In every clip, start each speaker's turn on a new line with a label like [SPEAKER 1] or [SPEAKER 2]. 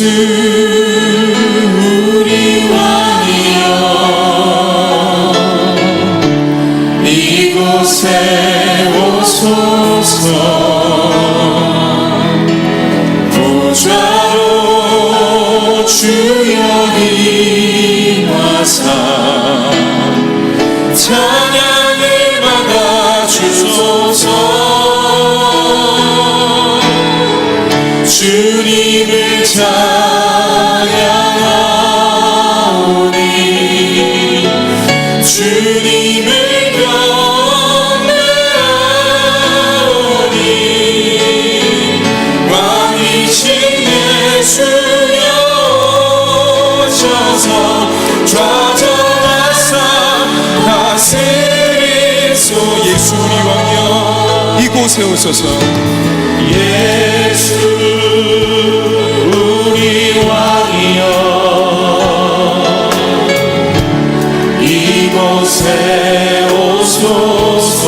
[SPEAKER 1] 우리 왕이여 이곳에 오소서 보좌로 주여 임하사 찬양을 받아주소서 주님을 찬양하오니 주님을 경배하오니 왕이신 예수여 오셔서 좌정하사 다스리소 예수 우리 왕이여 이곳에 오소서 예수 우리 왕이여 이곳에 오소서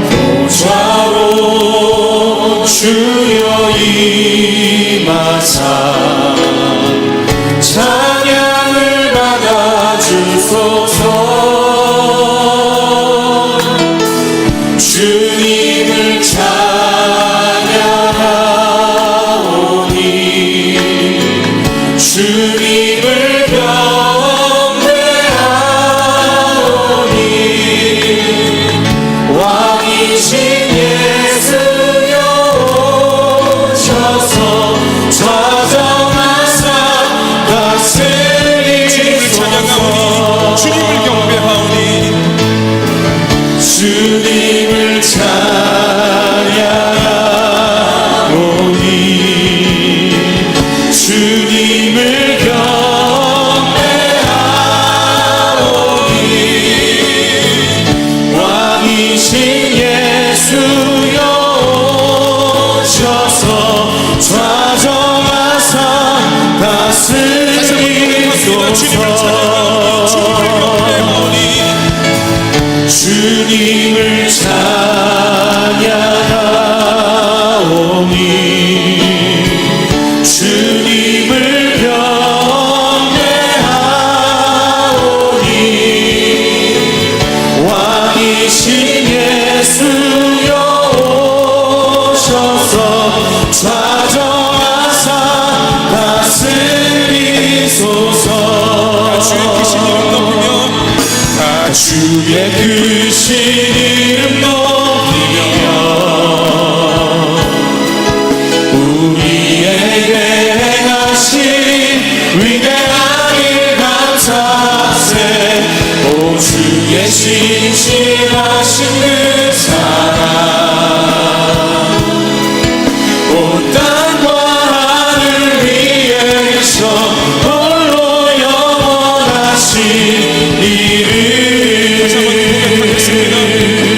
[SPEAKER 1] 보좌로 주여 임하사 찬양을 받아주소서 주님을 찬양하오니 주님을 경배하오니 왕이신 예수여 오셔서 좌정하사 다스리소서 주님을 경배하오니 주님을 찬양하오니 주님을 경배하오니 왕이신 예수여 오셔서 좌정하사 다스리소서 주님을 찬양하오니 주님을 경배하오니 왕이신 예수여 오셔서 좌정하사 다스리소서 주의 크신 이름 높이며 우리에게 행하신 위대한 일 감사하세 오 주의 신실하신 그 사랑 온 땅과 하늘 위에 계셔 홀로 영원하신 이름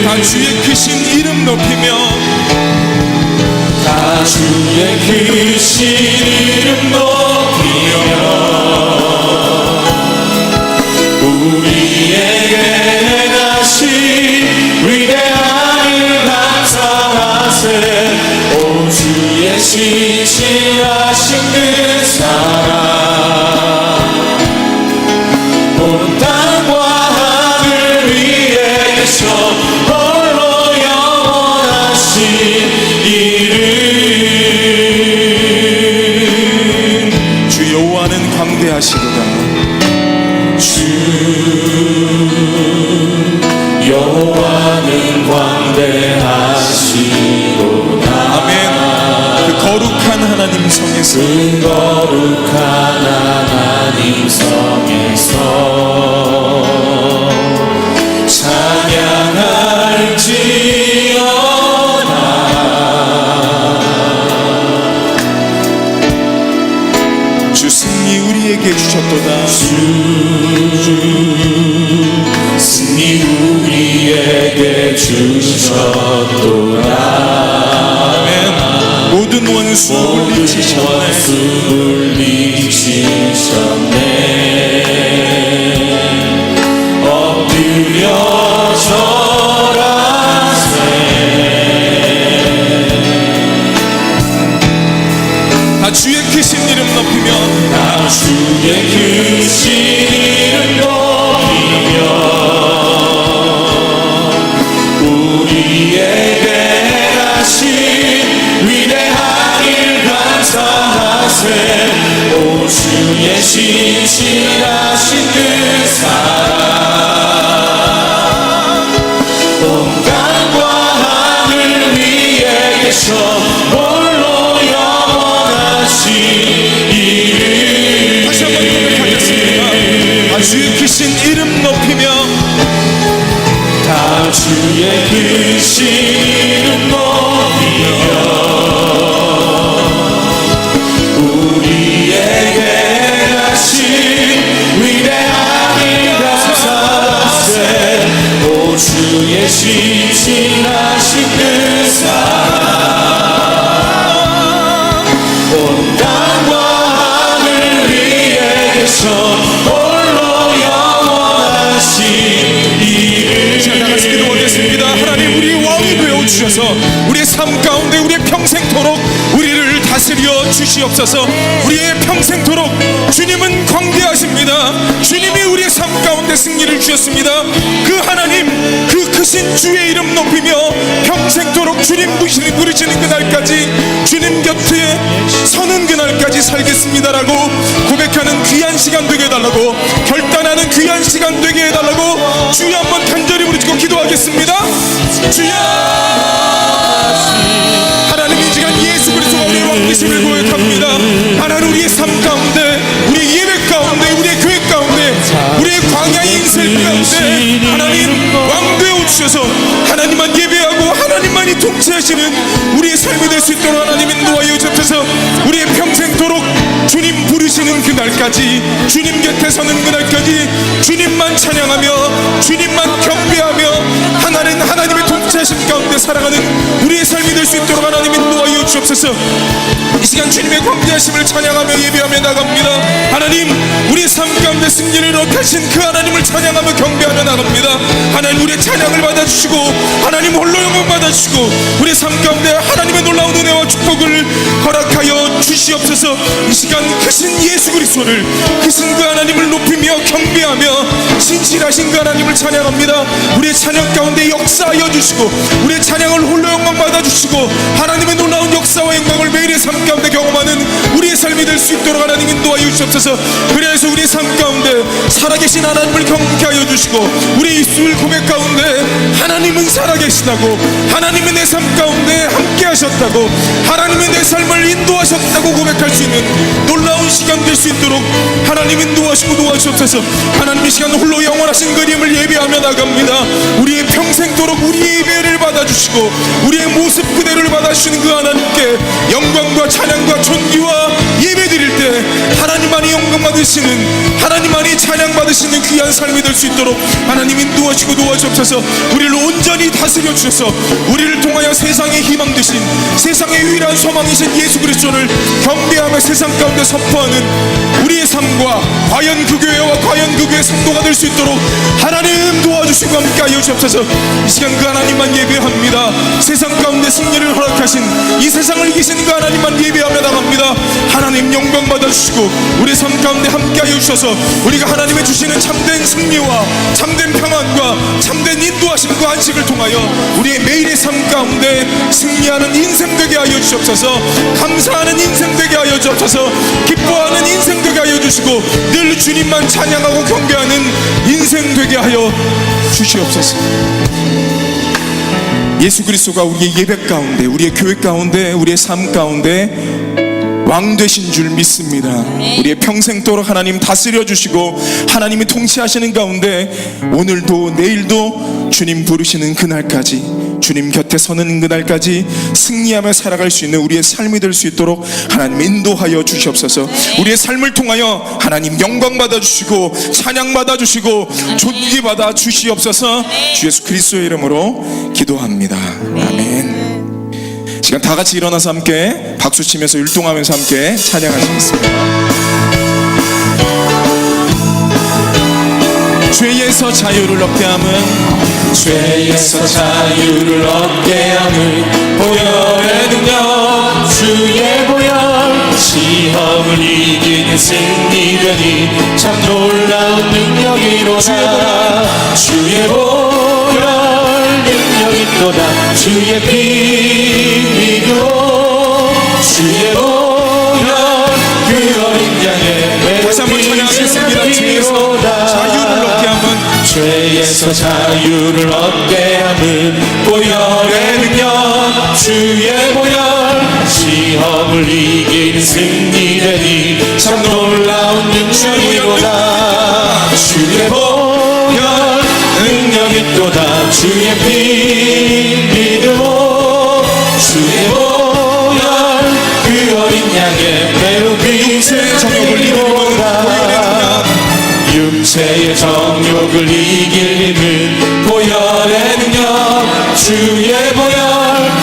[SPEAKER 1] 다 주의 크신 이름 높이며 다 주의 크신 이름 높이며 우리에게 행하신 위대한 일 감사하세 오 주의 신실하신 그 사랑 온 땅과 하늘 위에 계셔 홀로 영원하신 이름 주 여호와는 광대하시도다 주 여호와는 광대하시도다 아멘 그 거룩한 하나님 성에서 그 거룩한 하나님 성에서 찬양할지어다 주 승리 우리에게 주셨도다 주 승리 우리에게 주셨도다 아멘 모든 원수 물리치셨네 엎드려 절하세 계셔 홀로 영원하신 이름.
[SPEAKER 2] 다시 한번 고백하겠습니다. 주의 크신 이름 높이며
[SPEAKER 1] 다 주의 크신 이름 높이며 우리에게 하신 위대한 감사세. 오 주의 신실하신 그 사랑 온 땅과 하늘 위에 계셔 홀로 영원하신 이름.
[SPEAKER 2] 다 같이 기도하겠습니다. 하나님, 우리 왕이 되어주셔서 우리의 삶 가운데 우리의 평생토록 우리를 다스려 주시옵소서. 우리의 평생토록 주님은 광대하십니다. 주님이 우리의 삶 가운데 승리를 주셨습니다. 그 하나님, 그 크신 주의 이름 높이며 평생토록 주님 부르시는 그날까지, 주님 곁에 서는 그날까지 살겠습니다라고 고백하는 귀한 시간 되게 해달라고, 결단하는 귀한 시간 되게 해달라고 주여 한번 간절히 부르짖고 기도하겠습니다. 주여, 하나님 이 시간 예수 그리스도가 우리의 왕이심을 고백합니다. 하나님, 우리의 삶 가운데, 우리의 예배 가운데, 우리의 교회 가운데, 우리의 광야의 인생 가운데 하나님 왕 되어주셔서 하나님만 예배하고 하나님만이 통치하시는 우리의 삶이 될 수 있도록 하나님 인도하여 주옵소서. 우리의 평생토록 주님 부르시는 그날까지, 주님 곁에 서는 그날까지 주님만 찬양하며 주님만 경배하며 하나님의 통치하심 가운데 살아가는 우리의 삶이 될 수 있도록 하나님 인도하여 주옵소서. 이 시간 주님의 광대하심을 찬양하며 예배하며 나갑니다. 하나님, 우리의 삶 가운데 승리를 얻으신 그 하나님을 찬양하며 경배하며 나갑니다. 하나님, 우리의 찬양을 받아주시고 하나님 홀로 영광 받아주시고 우리의 삶 가운데 하나님의 놀라운 은혜와 축복을 허락하여 주시옵소서. 이 시간 크신 예수 그리스도를, 크신 그 하나님을 높이며 경배하며 신실하신 그 하나님을 찬양합니다. 우리의 찬양 가운데 역사하여 주시고 우리의 찬양을 홀로 영광 받아주시고 하나님의 놀라운 역사와 영광을 매일의 삶 가운데 경험하는 우리의 삶이 될 수 있도록 하나님 인도하여 주시옵소서. 그래서 우리의 삶 가운데 살아계신 하나님을 경험케 하여 주시고 우리의 입술 고백 가운데 하나님은 살아계시다고, 하나님은 내 삶 가운데 함께 하셨다고, 하나님은 내 삶을 인도하셨다고 고백할 수 있는 놀라운 시간 될 수 있도록 하나님 인도하시고 도와주옵소서. 하나님, 이 시간 홀로 영원하신 그림을 예배하며 나갑니다. 우리의 평생토록 우리의 예배를 받아주시고 우리의 모습 그대로를 받아주시는 그 하나님께 영광과 찬양과 존귀와 예배 드릴 때 하나님만이 영광 받으시는, 하나님만이 찬양 받으시는 귀한 삶이 될 수 있도록 하나님 인도하시고 도와주옵소서. 우리를 온전히 다스려 주셔서 우리를 통하여 세상의 희망 되신, 세상의 유일한 소망이신 예수 그리스도를 경배하며 세상 가운데 선포하는 우리의 삶과 과연 그 교회와 과연 그 교회 성도가 될 수 있도록 하나님 도와주시고 함께하여 주옵소서. 이 시간 그 하나님만 예배합니다. 세상 가운데 승리를 허락하신, 이 세상을 이기시는 그 하나님만 예배하며 나갑니다. 하나님 영광 받아주시고 우리 삶 가운데 함께하여 주셔서 우리가 하나님의 주시는 참된 승리와 참된 평안과 참된 인도하심과 안식을 통하여 우리의 매일의 삶 가운데 승리하는 인생 되게 하여 주옵소서. 감사하는 인생 되게 하여 주옵소서. 기뻐하는 인생 되게 하여 주시고 늘 주님만 찬양하고 경배하는 인생 되게 하여 주시옵소서. 예수 그리스도가 우리의 예배 가운데, 우리의 교회 가운데, 우리의 삶 가운데 왕 되신 줄 믿습니다. 우리의 평생도록 하나님 다스려 주시고 하나님이 통치하시는 가운데 오늘도 내일도 주님 부르시는 그날까지, 주님 곁에 서는 그날까지 승리하며 살아갈 수 있는 우리의 삶이 될 수 있도록 하나님 인도하여 주시옵소서. 우리의 삶을 통하여 하나님 영광 받아주시고 찬양 받아주시고 존귀 받아 주시옵소서. 주 예수 그리스도의 이름으로 기도합니다. 아멘. 시간 다 같이 일어나서 함께 박수치면서 율동하면서 함께 찬양하시겠습니다. 죄에서 자유를 얻게 함은,
[SPEAKER 1] 죄에서 자유를 얻게 함은 보혈의 능력, 주의 보혈, 시험을 이기는 승리되니 참 놀라운 능력이로다. 주의 보혈 능력이 또다. 주의 피 믿고 주의 보혈 그 어린 양의
[SPEAKER 2] 다시 한번 찬양하겠습니다. 죄에서 자유를 얻게 함은,
[SPEAKER 1] 죄에서 자유를 얻게 함은 보혈의 능력, 주의 보혈
[SPEAKER 2] 육체의 정욕을 이기는 보혈의
[SPEAKER 1] 육체의 정욕을 이길 힘을 보혈의 능력 주의 보혈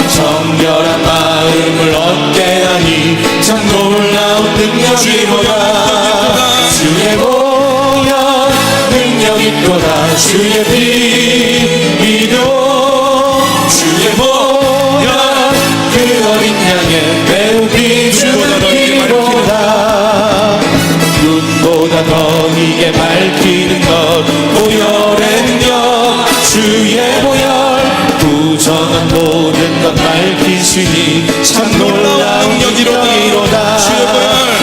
[SPEAKER 1] 정결한 마음을 얻게 하니 참 놀라운 능력이로다 주의 보혈 능력 있도다 주의 피 믿어 주의 보혈 그 어린 양의 매우 귀중한 피로다 눈보다 더 이게 밝히는 것 보혈의 능력 주의 보혈 부정한 모든 것 밝히시니 참 놀라운 능력이로다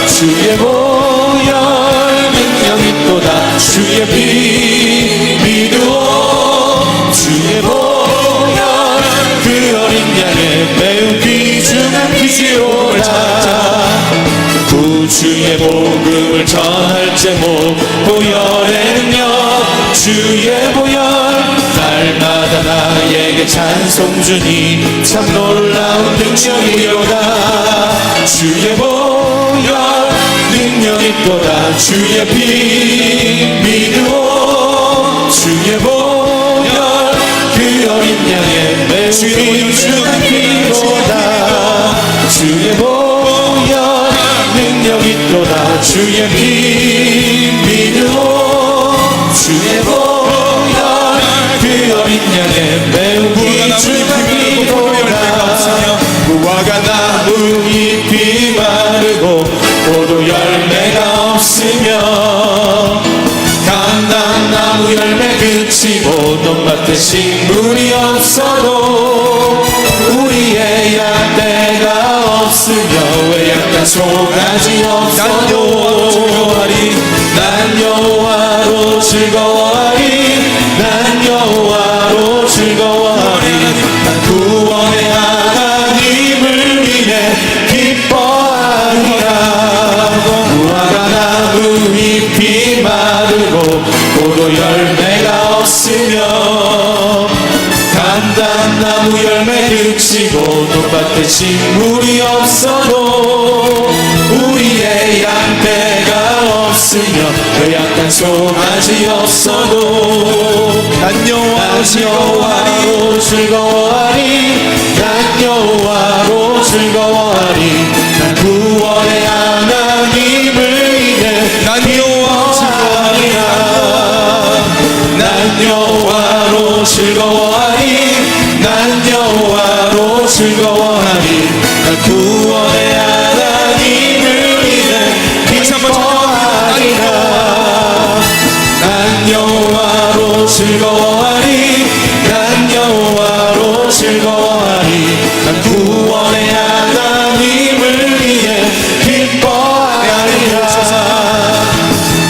[SPEAKER 1] 주의 보혈 능력 있도다 주의 피 믿어 주의 보혈 그 어린 양의 매우 귀중한 피로다 구주의 복음을 전할 제목 보혈의 능력 주의 보혈 날마다 나에게 찬송 주니 참 놀라운 능력이로다 주의 보혈 능력 있도다 주의 피 믿어 주의 보혈 그 어린 양의 매우 귀중한 피로다 주의 보혈 능력 있도다 주의 피 믿어 주의 보혈 그 어린 양의 매우 귀중한 피로다 무화과 나무 잎이 마르고 포도 열매가 없으며 감람나무 열매 그치고 논밭에 식물이 없어도 우리의 양떼가 없으며 왜 약간 송아지 없어도 난 여호와로 즐거워하리 난 여호와로 즐거워하리 난 구원의 하나님을 인해 기뻐하리라 무화과 나무 잎이 마르고 포도 열매가 없으며 감람나무 열매 그치고 논밭에 식물이 없어도 우리의 양떼가 없으며 허약한 송아지 없어도 난 여호와로 즐거워하리 난 여호와로 즐거워하리 난 구원의 하나님을 인해
[SPEAKER 2] 난
[SPEAKER 1] 여호와리라 난 여호와로 즐거워하리 난 여호와로 즐거워하리 난 구원의 하나님을 인해 기뻐하리라 난 여호와로 즐거워하리 난 여호와로 즐거워하리 난 구원의 하나님을 위해 기뻐하리라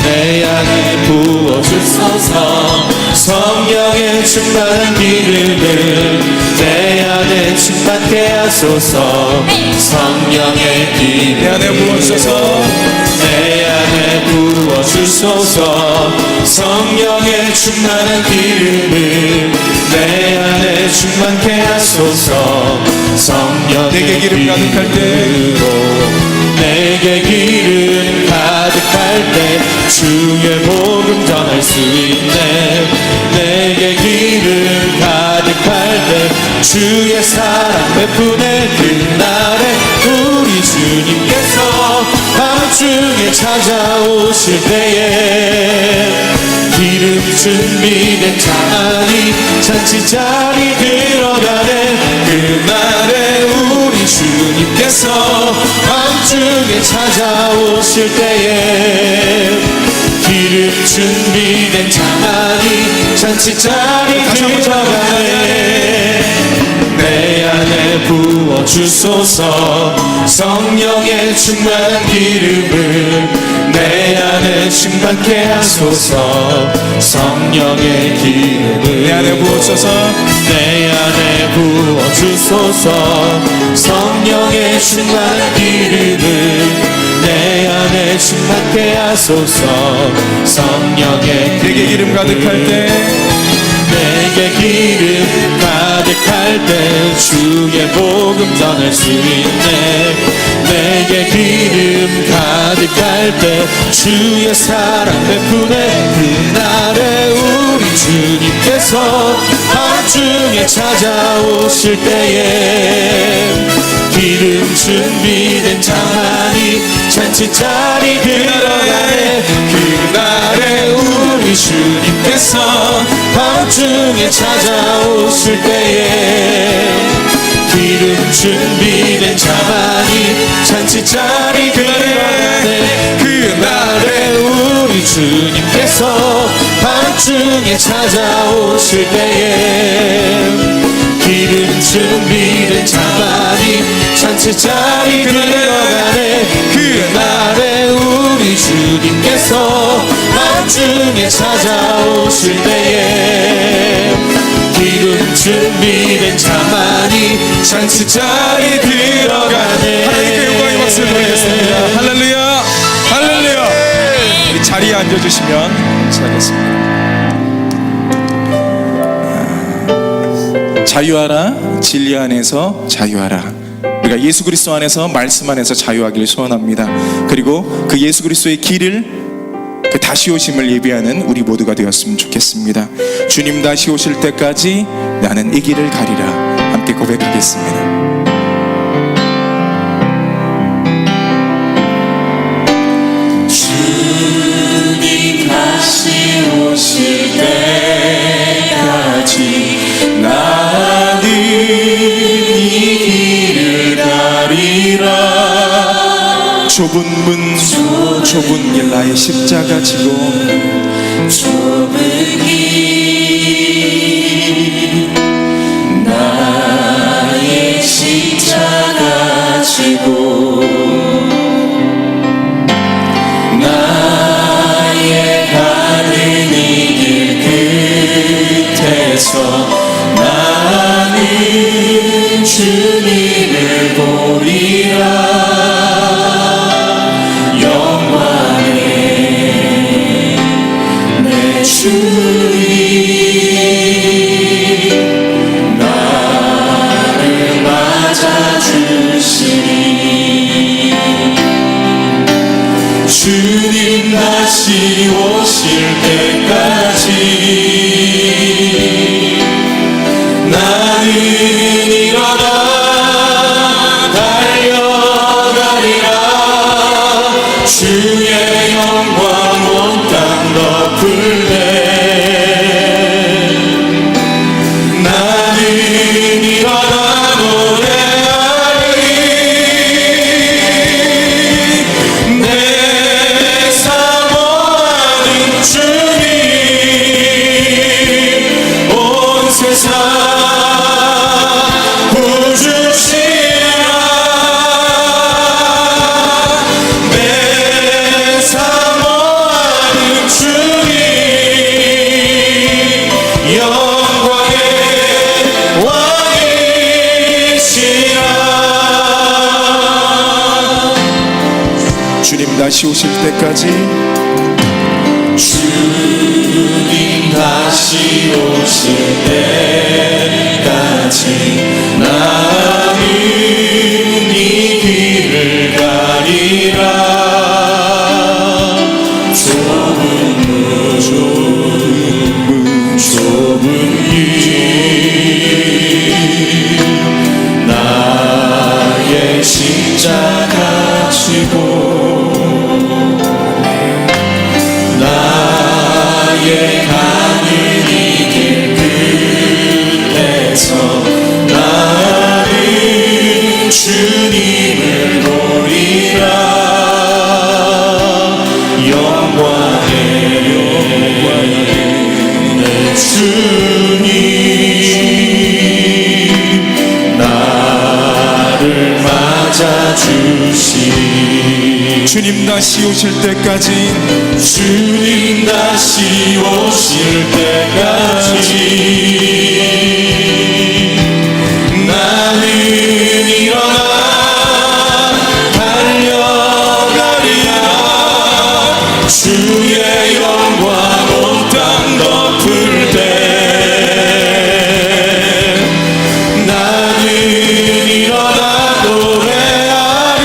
[SPEAKER 1] 내 안에 부어주소서 성령의 충만한 기름을 내 안에 충만케 하소서 성령의 기름
[SPEAKER 2] 내 안에 부어주소서
[SPEAKER 1] 내 안에 부어주소서 성령의 충만한 기름을 내 안에 충만케 하소서 성령의
[SPEAKER 2] 내게 기름 가득할 때
[SPEAKER 1] 내게 기름 가득할 때 주의 복음 전할 수 있네 내게 기름 가득할 때 주의 사랑 베푸네 그날에 우리 주님께서 밤중에 찾아오실 때에 기름 준비된 잔이 잔치자리 들어가네 그날에 우리 주님께서 밤중에 찾아오실 때에 기름 준비된 잔이 잔치자리 들어가네 내 안에 부어주소서 성령의 충만한 기름을 내 안에 충만케 하소서 성령의 기름을
[SPEAKER 2] 내 안에 부어주소서
[SPEAKER 1] 내 안에 부어주소서 성령의 충만한 기름을 내 안에 충만케 하소서 성령의
[SPEAKER 2] 내게 기름 가득할 때
[SPEAKER 1] 내게 기름 가득할 때 주의 복음 전할 수 있네 내게 기름 가득할 가득할 때 주의 사랑 베푸네. 그날에 우리 주님께서 밤중에 찾아오실 때에 기름 준비된 자만이 잔치자리 들어가네. 그날에 우리 주님께서 밤중에 찾아오실 때에 기름 준비된 자만이 잔치자리 들어가네. 그날에 우리 주님께서 밤중에 찾아오실 때에 기름 준비된 자만이 잔치자리 들어가네. 그날에 우리 주님께서 밤중에 찾아오실 때에 기름 준비된 자만이 잔치자리 들어가네.
[SPEAKER 2] 하나님께 영광의 박수를 드리겠습니다. 할렐루야, 할렐루야. 우리 자리에 앉아주시면 시작하겠습니다. 자유하라, 진리 안에서 자유하라. 우리가 예수 그리스도 안에서, 말씀 안에서 자유하기를 소원합니다. 그리고 그 예수 그리스도의 길을, 그 다시 오심을 예비하는 우리 모두가 되었으면 좋겠습니다. 주님 다시 오실 때까지 나는 이 길을 가리라. 함께 고백하겠습니다.
[SPEAKER 1] 주님 다시 오실 때까지 나는 이 길을 가리라.
[SPEAKER 2] 좁은 문, 좁은 길, 나의 십자가 지고
[SPEAKER 1] 좁은 길 나의 십자가 지고 나의 가는 이 길 끝에서 나는 주님을 보리라. 영광의 내 주님 나를 맞아주시니. 주님 다시 오실 때까지 나는 일어나 달려가리라. 주의 영광 온 땅 덮을 때 나는 일어나 노래하리. 내 사모하는 주님 온 세상 구주시라. 내 사모하는 주님 영광의 왕이시라.
[SPEAKER 2] 주님 다시 오실 때까지
[SPEAKER 1] 주님 다시 오실 때까지 나는 이 길을 가리라. 좁은 문, 좁은 길 나의 십자가 지고 나의 가는 이 길 끝에서 나는 주님을 보리라. 영광의 내 주님 나를 맞아주시니.
[SPEAKER 2] 주님 다시 오실 때까지
[SPEAKER 1] 주님 다시 오실 때까지 나는 일어나 달려가리라. 주의 영광 온 땅 덮을 때 나는 일어나 노래하리.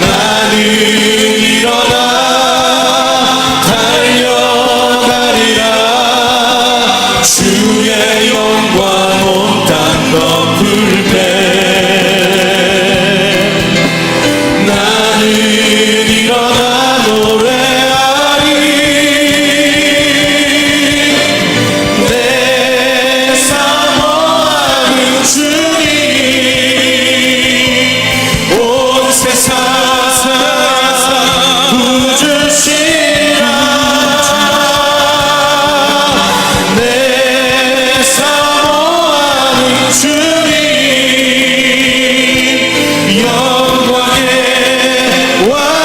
[SPEAKER 1] 나는 일어나 달려가리라. 주의 영광 온 땅 덮을 때 나는 일어나 노래하리. 내 사모하는 주님 온 세상 구주시라. 내 사모하는 주님 영광의 왕이시라.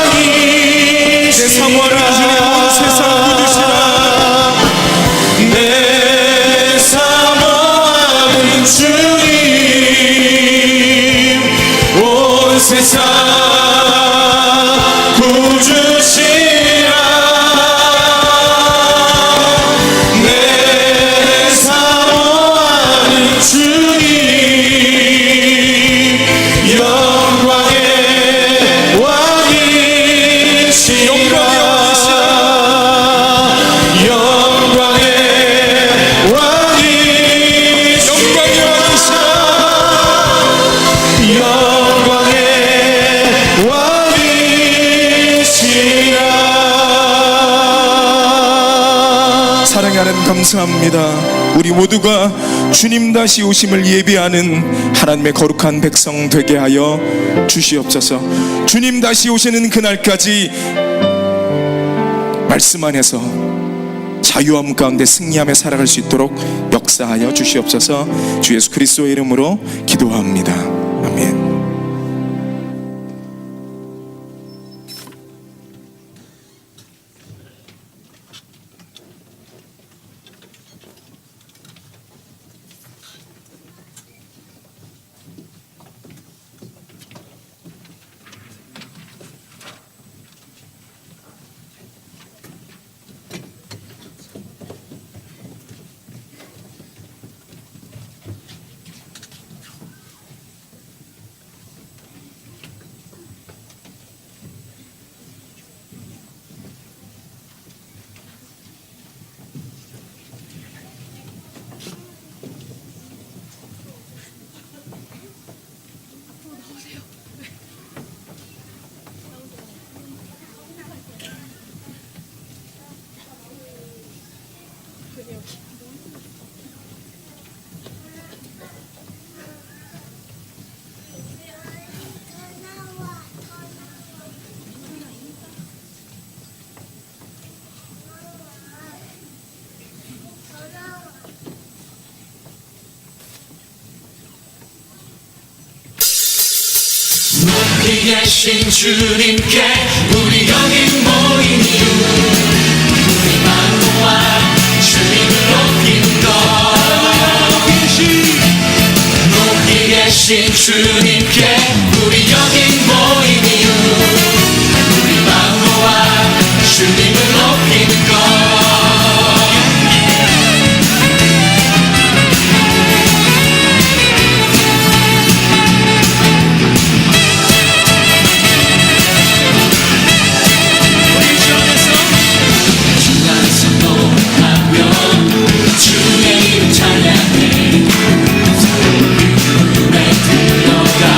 [SPEAKER 2] 내 사모하는 주님 온 세상 구주시라.
[SPEAKER 1] 내 사모하는 주님 온 세상 구주시라. 내 사모하는 주님 영광의 왕이시라. 영광의 왕이시라. 영광의 왕이시라.
[SPEAKER 2] 사랑의 하나님 감사합니다. 우리 모두가 주님 다시 오심을 예비하는 하나님의 거룩한 백성 되게 하여 주시옵소서. 주님 다시 오시는 그날까지 말씀 안에서 자유함 가운데 승리하며 살아갈 수 있도록 역사하여 주시옵소서. 주 예수 그리스도의 이름으로 기도합니다. 아멘.
[SPEAKER 1] 높이 계신 주님께 우리 여기 모인 이유 우리 만모와 주님을 높이는 것. 높이 계신 주님께 우리 여기 모인 이유 우리 만모와 주님을 높이는 것. 주의 이름 찬양해 눈에 들어가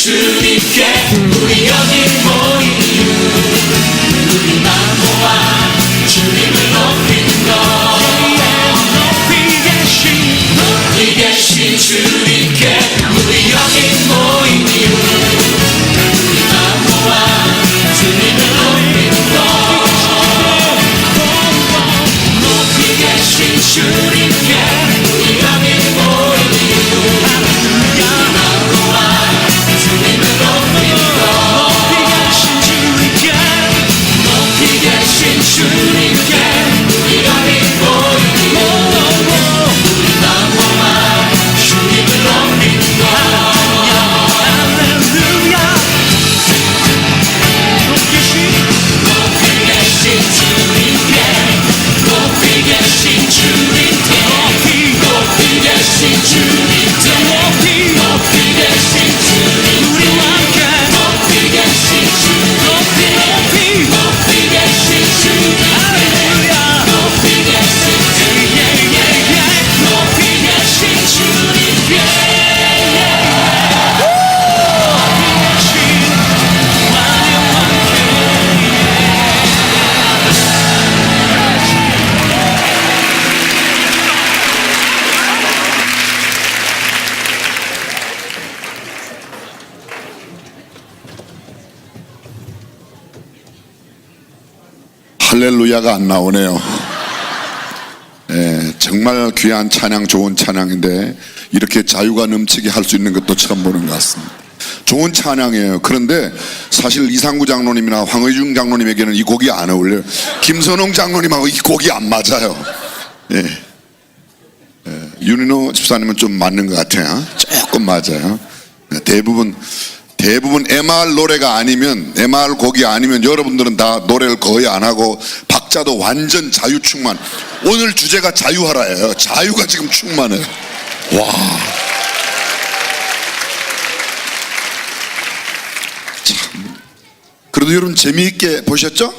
[SPEAKER 1] 주님께 우리 여기 모인 이유 우리 마음 모아 주님을 높이는 것 높이 계신 주님께 우리 여기 모인 이유 우리 마음 모아 주님을 높이는 것 높이 계신 주님께 우리 여기 모인 이유 우리 마음 모아 주님을 높이는 것 높이 계신 주님께 우리 여기 모인 이유 우리 마음 모아 주님을 높이는 것 높이 계신 주님께 높이 계신 주님께 높이 계신 주님께 높이 계신 주님 우리 함께 높이 계신 주님 높이 계신 주님 할렐루야 높이 계신 주님 높이 계신 주님께
[SPEAKER 3] 할렐루야가 안 나오네요. 네, 정말 귀한 찬양, 좋은 찬양인데 이렇게 자유가 넘치게 할 수 있는 것도 처음 보는 것 같습니다. 좋은 찬양이에요. 그런데 사실 이상구 장로님이나 황의중 장로님에게는 이 곡이 안 어울려요. 김선홍 장로님하고 이 곡이 안 맞아요. 네. 윤인호 집사님은 좀 맞는 것 같아요. 조금 맞아요. 대부분 MR 노래가 아니면, MR 곡이 아니면 여러분들은 다 노래를 거의 안 하고 박자도 완전 자유 충만. 오늘 주제가 자유하라예요. 자유가 지금 충만해요. 와. 참. 그래도 여러분 재미있게 보셨죠?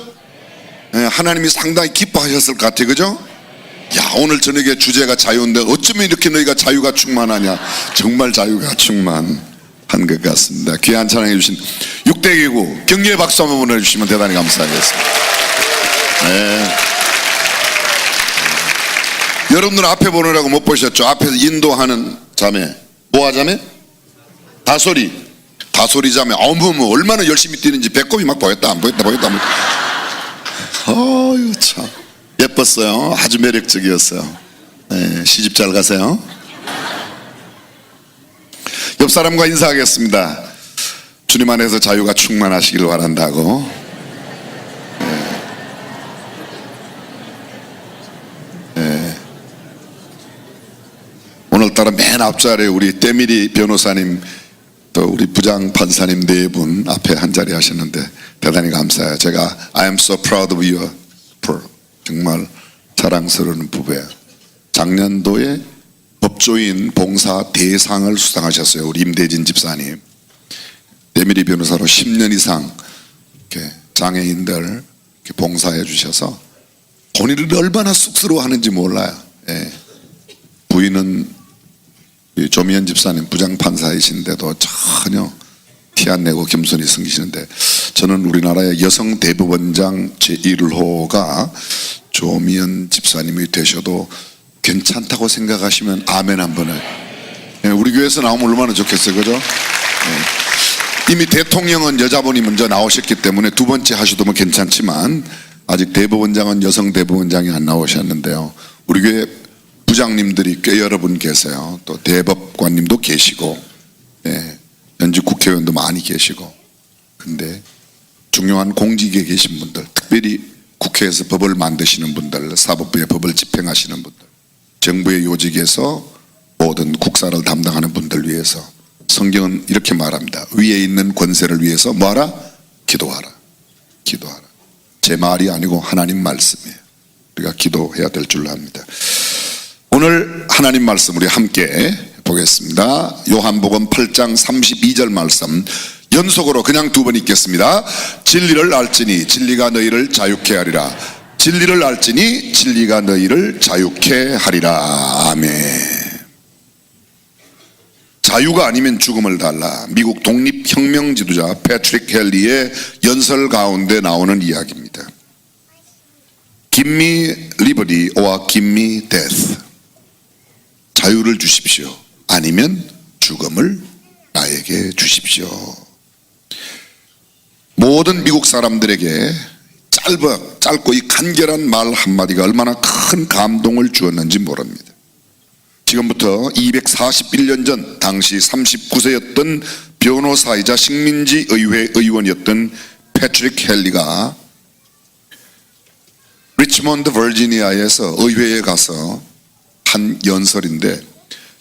[SPEAKER 3] 네, 하나님이 상당히 기뻐하셨을 것 같아요. 그죠? 야, 오늘 저녁에 주제가 자유인데 어쩌면 이렇게 너희가 자유가 충만하냐. 정말 자유가 충만한 것 같습니다. 귀한 찬양해 주신 6대기구 격려의 박수 한번 보내주시면 대단히 감사하겠습니다. 네. 여러분들 앞에 보느라고 못 보셨죠? 앞에서 인도하는 자매, 뭐하 자매? 다소리 자매. 어머 얼마나 열심히 뛰는지 배꼽이 막 보였다 안 보였다. 어휴 참 예뻤어요. 아주 매력적이었어요. 네, 시집 잘 가세요. 옆 사람과 인사하겠습니다. 주님 안에서 자유가 충만하시길 바란다고. 네. 오늘따라 맨 앞자리에 우리 때밀이 변호사님 또 우리 부장 판사님 네 분 앞에 한 자리 하셨는데 대단히 감사해요. 제가 I am so proud of you. 정말 자랑스러운 부부예요. 작년도에 법조인 봉사 대상을 수상하셨어요. 우리 임대진 집사님. 때밀이 변호사로 10년 이상 이렇게 장애인들 이렇게 봉사해 주셔서 본인을 얼마나 쑥스러워하는지 몰라요. 예. 부인은 조미연 집사님 부장 판사이신데도 전혀 티 안 내고 겸손히 섬기시는데 저는 우리나라의 여성 대법원장 제1호가 조미연 집사님이 되셔도 괜찮다고 생각하시면 아멘 한번 해요. 예, 우리 교회에서 나오면 얼마나 좋겠어요. 그죠? 예. 이미 대통령은 여자분이 먼저 나오셨기 때문에 두 번째 하셔도 뭐 괜찮지만 아직 대법원장은 여성 대법원장이 안 나오셨는데요. 우리 교회 부장님들이 꽤 여러 분 계세요. 또 대법관님도 계시고, 예, 현직 국회의원도 많이 계시고. 근데 중요한 공직에 계신 분들, 특별히 국회에서 법을 만드시는 분들, 사법부의 법을 집행하시는 분들, 정부의 요직에서 모든 국사를 담당하는 분들 위해서 성경은 이렇게 말합니다. 위에 있는 권세를 위해서 뭐하라? 기도하라. 기도하라. 제 말이 아니고 하나님 말씀이에요. 우리가 기도해야 될 줄로 압니다. 오늘 하나님 말씀 우리 함께 보겠습니다. 요한복음 8장 32절 말씀 연속으로 그냥 두 번 읽겠습니다. 진리를 알지니 진리가 너희를 자유케 하리라. 진리를 알지니 진리가 너희를 자유케 하리라. 아멘. 자유가 아니면 죽음을 달라. 미국 독립혁명 지도자 패트릭 헨리의 연설 가운데 나오는 이야기입니다. Give me liberty or give me death. 자유를 주십시오. 아니면 죽음을 나에게 주십시오. 모든 미국 사람들에게 짧고 이 간결한 말 한마디가 얼마나 큰 감동을 주었는지 모릅니다. 지금부터 241년 전 당시 39세였던 변호사이자 식민지 의회 의원이었던 패트릭 헨리가 리치몬드 버지니아에서 의회에 가서 한 연설인데,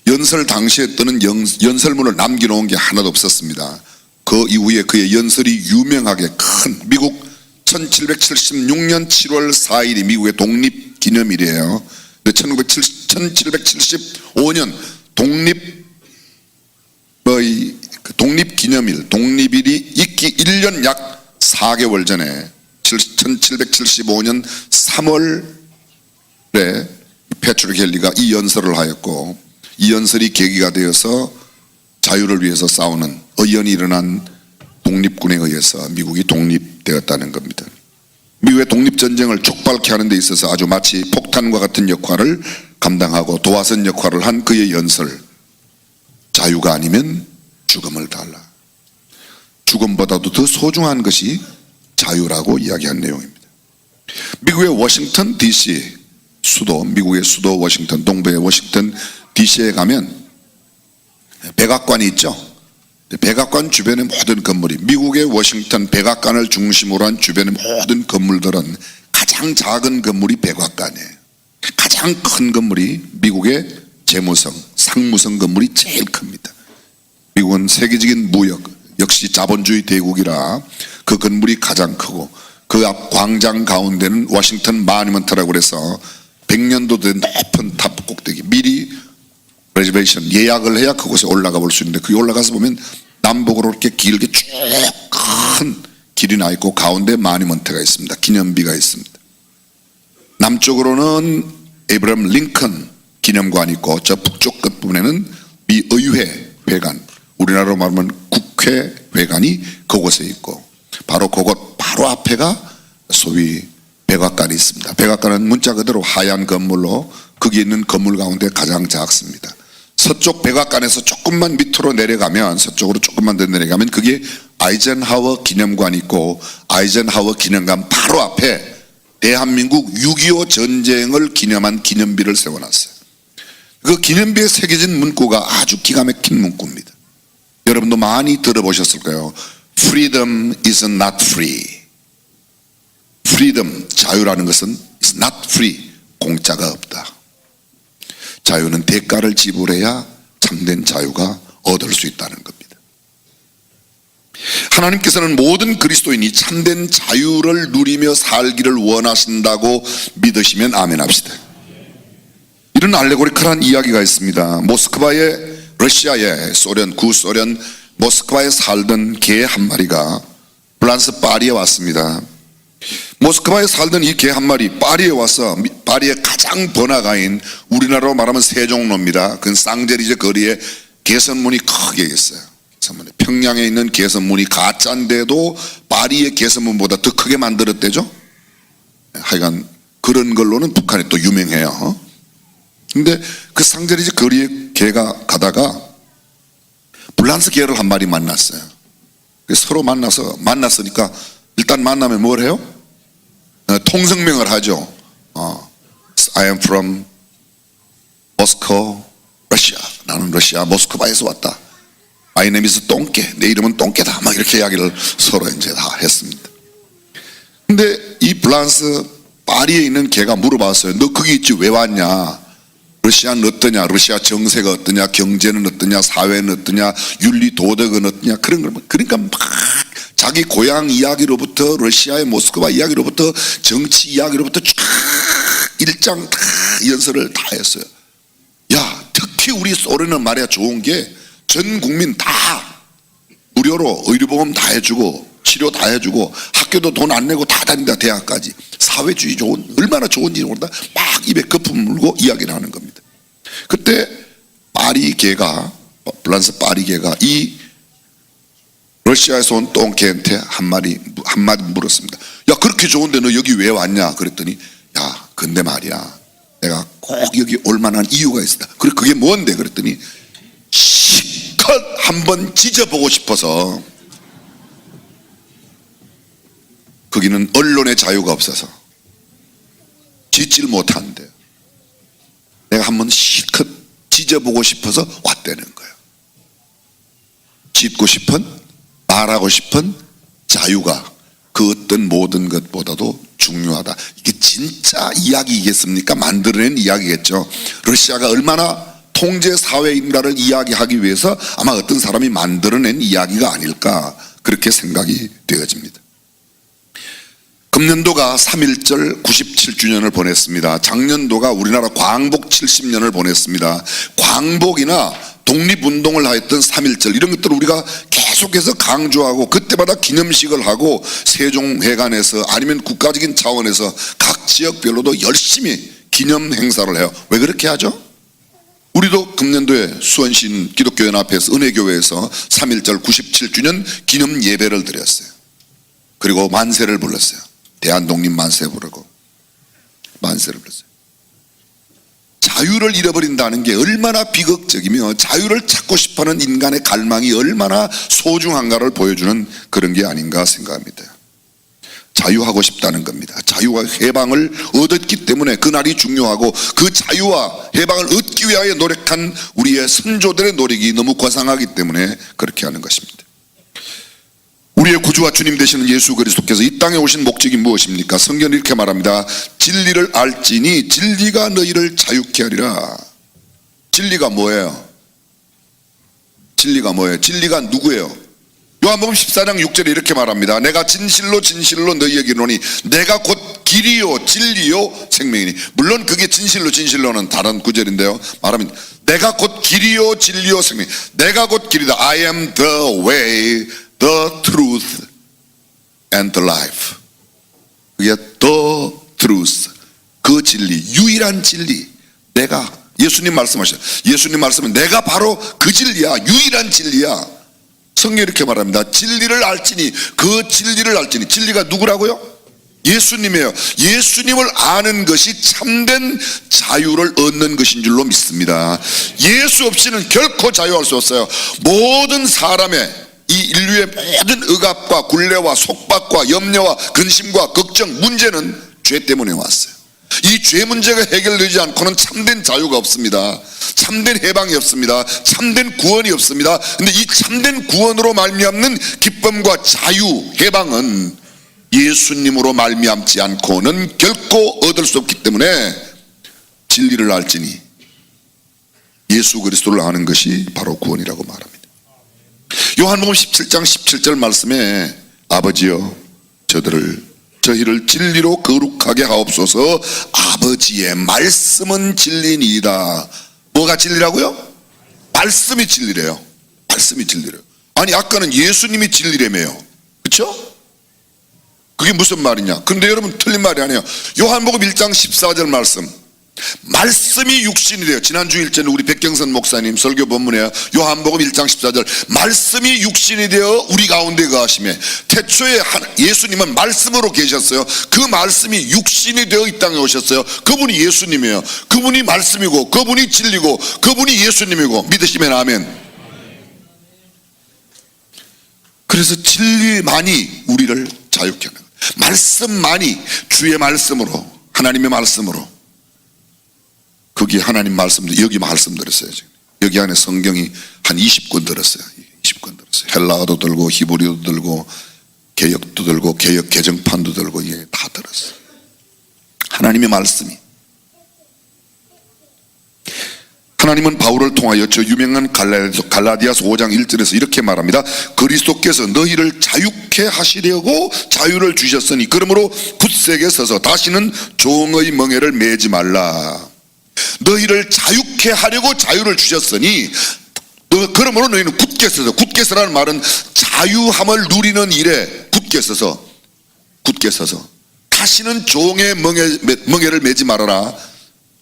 [SPEAKER 3] 연설 당시에 뜨는 연설문을 남겨놓은 게 하나도 없었습니다. 그 이후에 그의 연설이 유명하게 큰 미국 1776년 7월 4일이 미국의 독립기념일이에요. 1775년 독립기념일, 독립일이 있기 1년 약 4개월 전에 1775년 3월에 패트릭 헨리가 이 연설을 하였고, 이 연설이 계기가 되어서 자유를 위해서 싸우는 의연이 일어난 독립군에 의해서 미국이 독립되었다는 겁니다. 미국의 독립전쟁을 촉발케 하는 데 있어서 아주 마치 폭탄과 같은 역할을 감당하고 도화선 역할을 한 그의 연설, 자유가 아니면 죽음을 달라. 죽음보다도 더 소중한 것이 자유라고 이야기한 내용입니다. 미국의 워싱턴 DC 수도, 미국의 수도 워싱턴, 동부의 워싱턴 DC에 가면 백악관이 있죠. 백악관 주변의 모든 건물이, 미국의 워싱턴 백악관을 중심으로 한 주변의 모든 건물들은 가장 작은 건물이 백악관이에요. 가장 큰 건물이 미국의 재무성, 상무성 건물이 제일 큽니다. 미국은 세계적인 무역, 역시 자본주의 대국이라 그 건물이 가장 크고, 그 앞 광장 가운데는 워싱턴 마니먼트라고 그래서 100년도 된 높은 탑 꼭대기, 미리 레저베이션 예약을 해야 그곳에 올라가 볼 수 있는데, 그게 올라가서 보면 남북으로 이렇게 길게 쭉 큰 길이 나 있고 가운데 마니먼트가 있습니다. 기념비가 있습니다. 남쪽으로는 에이브러함 링컨 기념관이 있고, 저 북쪽 끝부분에는 미 의회 회관, 우리나라로 말하면 국회 회관이 그곳에 있고, 바로 그곳 바로 앞에가 소위 백악관이 있습니다. 백악관은 문자 그대로 하얀 건물로 거기 있는 건물 가운데 가장 작습니다. 서쪽 백악관에서 조금만 밑으로 내려가면, 서쪽으로 조금만 더 내려가면 그게 아이젠하워 기념관이 있고, 아이젠하워 기념관 바로 앞에 대한민국 6.25 전쟁을 기념한 기념비를 세워놨어요. 그 기념비에 새겨진 문구가 아주 기가 막힌 문구입니다. 여러분도 많이 들어보셨을 거예요. Freedom is not free. Freedom, 자유라는 것은 is not free, 공짜가 없다. 자유는 대가를 지불해야 참된 자유가 얻을 수 있다는 겁니다. 하나님께서는 모든 그리스도인이 참된 자유를 누리며 살기를 원하신다고 믿으시면 아멘 합시다. 이런 알레고리컬한 이야기가 있습니다. 모스크바의, 러시아의 소련, 구소련 모스크바에 살던 개 한 마리가 프랑스 파리에 왔습니다. 모스크바에 살던 이 개 한 마리 파리에 와서, 파리의 가장 번화가인 우리나라로 말하면 세종로입니다. 그 쌍제리제 거리에 개선문이 크게 있어요. 평양에 있는 개선문이 가짜인데도 파리의 개선문보다 더 크게 만들었대죠. 하여간 그런 걸로는 북한이 또 유명해요. 근데 그 쌍제리제 거리에 개가 가다가 프랑스 개를 한 마리 만났어요. 서로 만났으니까 일단 만나면 뭘 해요? 통성명을 하죠. I am from Moscow, Russia. 나는 러시아 모스크바에서 왔다. My name is 똥개. 내 이름은 똥개다. 막 이렇게 이야기를 서로 이제 다 했습니다. 근데 이 프랑스 파리에 있는 개가 물어봤어요. 너 거기 있지 왜 왔냐? 러시아는 어떠냐? 러시아 정세가 어떠냐? 경제는 어떠냐? 사회는 어떠냐? 윤리 도덕은 어떠냐? 그런 걸, 그러니까 막 자기 고향 이야기로부터 러시아의 모스크바 이야기로부터 정치 이야기로부터 쫙 일장 다 연설을 다 했어요. 야, 특히 우리 소련은 말이야 좋은 게 전 국민 다 무료로 의료보험 다 해주고 치료 다 해주고 학교도 돈 안 내고 다 다닌다. 대학까지. 사회주의 좋은, 얼마나 좋은지 모른다. 막 입에 거품 물고 이야기를 하는 겁니다. 그때 파리 개가 프랑스 파리개가 이 러시아에서 온 똥개한테 한마디 물었습니다. 야, 그렇게 좋은데 너 여기 왜 왔냐? 그랬더니, 야, 근데 말이야, 내가 꼭 여기 올 만한 이유가 있다. 그래, 그게 뭔데? 그랬더니 실컷 한번 찢어보고 싶어서. 거기는 언론의 자유가 없어서 찢질 못하는데 내가 한번 실컷 찢어보고 싶어서 왔다는 거예요. 찢고 싶은, 말하고 싶은 자유가 그 어떤 모든 것보다도 중요하다. 이게 진짜 이야기이겠습니까? 만들어낸 이야기겠죠. 러시아가 얼마나 통제 사회인가를 이야기하기 위해서 아마 어떤 사람이 만들어낸 이야기가 아닐까, 그렇게 생각이 되어집니다. 금년도가 3.1절 97주년을 보냈습니다. 작년도가 우리나라 광복 70년을 보냈습니다. 광복이나 독립운동을 하였던 3.1절, 이런 것들을 우리가 계속해서 강조하고 그때마다 기념식을 하고 세종회관에서 아니면 국가적인 차원에서 각 지역별로도 열심히 기념 행사를 해요. 왜 그렇게 하죠? 우리도 금년도에 수원신 기독교연합회에서 은혜교회에서 3.1절 97주년 기념 예배를 드렸어요. 그리고 만세를 불렀어요. 대한독립 만세 부르고 만세를 불렀어요. 자유를 잃어버린다는 게 얼마나 비극적이며 자유를 찾고 싶어하는 인간의 갈망이 얼마나 소중한가를 보여주는 그런 게 아닌가 생각합니다. 자유하고 싶다는 겁니다. 자유와 해방을 얻었기 때문에 그날이 중요하고, 그 자유와 해방을 얻기 위하여 노력한 우리의 선조들의 노력이 너무 고상하기 때문에 그렇게 하는 것입니다. 우리의 구주와 주님 되시는 예수 그리스도께서 이 땅에 오신 목적이 무엇입니까? 성경은 이렇게 말합니다. 진리를 알지니 진리가 너희를 자유케 하리라. 진리가 뭐예요? 진리가 뭐예요? 진리가 누구예요? 요한복음 14장 6절에 이렇게 말합니다. 내가 진실로 진실로 너희에게 이르노니 내가 곧 길이요 진리요 생명이니. 물론 그게 진실로는 다른 구절인데요, 말하면 내가 곧 길이요 진리요 생명, 내가 곧 길이다. I am the way, the truth and the life. 그게 the truth, 그 진리, 유일한 진리. 내가, 예수님 말씀하셨어요. 예수님 말씀은 내가 바로 그 진리야, 유일한 진리야. 성경이 이렇게 말합니다. 진리를 알지니, 그 진리를 알지니. 진리가 누구라고요? 예수님이에요. 예수님을 아는 것이 참된 자유를 얻는 것인 줄로 믿습니다. 예수 없이는 결코 자유할 수 없어요. 모든 사람의 이 인류의 모든 억압과 굴레와 속박과 염려와 근심과 걱정, 문제는 죄 때문에 왔어요. 이 죄 문제가 해결되지 않고는 참된 자유가 없습니다. 참된 해방이 없습니다. 참된 구원이 없습니다. 근데 이 참된 구원으로 말미암는 기쁨과 자유, 해방은 예수님으로 말미암지 않고는 결코 얻을 수 없기 때문에 진리를 알지니, 예수 그리스도를 아는 것이 바로 구원이라고 말합니다. 요한복음 17장 17절 말씀에 아버지여 저희를 진리로 거룩하게 하옵소서. 아버지의 말씀은 진리니이다. 뭐가 진리라고요? 말씀이 진리래요. 말씀이 진리래요. 아니, 아까는 예수님이 진리라며요. 그렇죠? 그게 무슨 말이냐? 근데 여러분, 틀린 말이 아니에요. 요한복음 1장 14절 말씀이 육신이 돼요. 지난주 일전에 우리 백경선 목사님 설교 본문에 요한복음 1장 14절 말씀이 육신이 되어 우리 가운데 거하시매. 태초에 예수님은 말씀으로 계셨어요. 그 말씀이 육신이 되어 이 땅에 오셨어요. 그분이 예수님이에요. 그분이 말씀이고 그분이 진리고 그분이 예수님이고, 믿으시면 아멘. 그래서 진리만이 우리를 자유케 하는 거예요. 말씀만이, 주의 말씀으로, 하나님의 말씀으로. 거기 하나님 말씀도, 여기 말씀 들었어요. 지금 여기 안에 성경이 한 20권 들었어요. 20권 들었어요. 헬라어도 들고 히브리어도 들고 개역도 들고 개역 개정판도 들고, 이게 다 들었어요. 하나님의 말씀이. 하나님은 바울을 통하여 저 유명한 갈라디아서 5장 1절에서 이렇게 말합니다. 그리스도께서 너희를 자유케 하시려고 자유를 주셨으니 그러므로 굳세게 서서 다시는 종의 멍에를 매지 말라. 너희를 자유케 하려고 자유를 주셨으니, 그러므로 너희는 굳게 서서, 굳게 서라는 말은 자유함을 누리는 일에 굳게 서서 다시는 종의 멍에를 매지 말아라.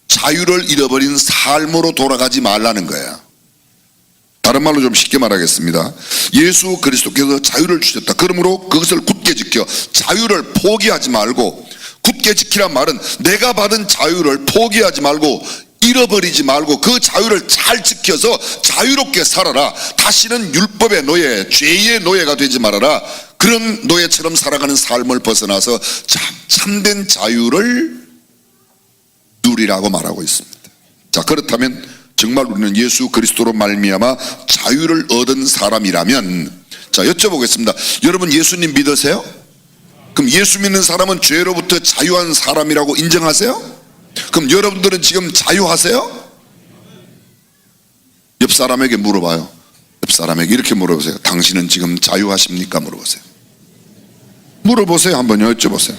[SPEAKER 3] 자유를 잃어버린 삶으로 돌아가지 말라는 거야. 다른 말로 좀 쉽게 말하겠습니다. 예수 그리스도께서 자유를 주셨다. 그러므로 그것을 굳게 지켜 자유를 포기하지 말고, 굳게 지키란 말은 내가 받은 자유를 포기하지 말고 잃어버리지 말고 그 자유를 잘 지켜서 자유롭게 살아라. 다시는 율법의 노예, 죄의 노예가 되지 말아라. 그런 노예처럼 살아가는 삶을 벗어나서 참된 자유를 누리라고 말하고 있습니다. 자, 그렇다면 정말 우리는 예수 그리스도로 말미암아 자유를 얻은 사람이라면, 자, 여쭤보겠습니다. 여러분 예수님 믿으세요? 그럼 예수 믿는 사람은 죄로부터 자유한 사람이라고 인정하세요? 그럼 여러분들은 지금 자유하세요? 옆 사람에게 물어봐요. 옆 사람에게 이렇게 물어보세요. 당신은 지금 자유하십니까? 물어보세요. 물어보세요. 한번 여쭤보세요.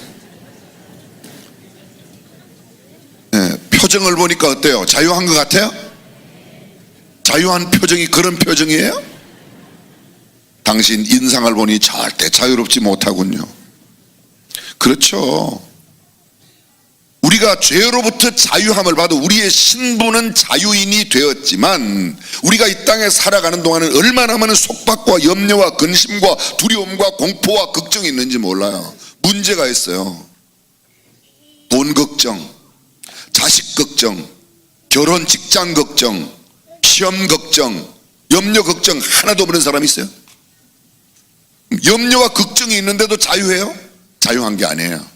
[SPEAKER 3] 네, 표정을 보니까 어때요? 자유한 것 같아요? 자유한 표정이 그런 표정이에요? 당신 인상을 보니 절대 자유롭지 못하군요. 그렇죠. 우리가 죄로부터 자유함을 받아 우리의 신분은 자유인이 되었지만 우리가 이 땅에 살아가는 동안은 얼마나 많은 속박과 염려와 근심과 두려움과 공포와 걱정이 있는지 몰라요. 문제가 있어요. 돈 걱정, 자식 걱정, 결혼 직장 걱정, 시험 걱정, 염려 걱정 하나도 없는 사람이 있어요? 염려와 걱정이 있는데도 자유해요? 자유한 게 아니에요.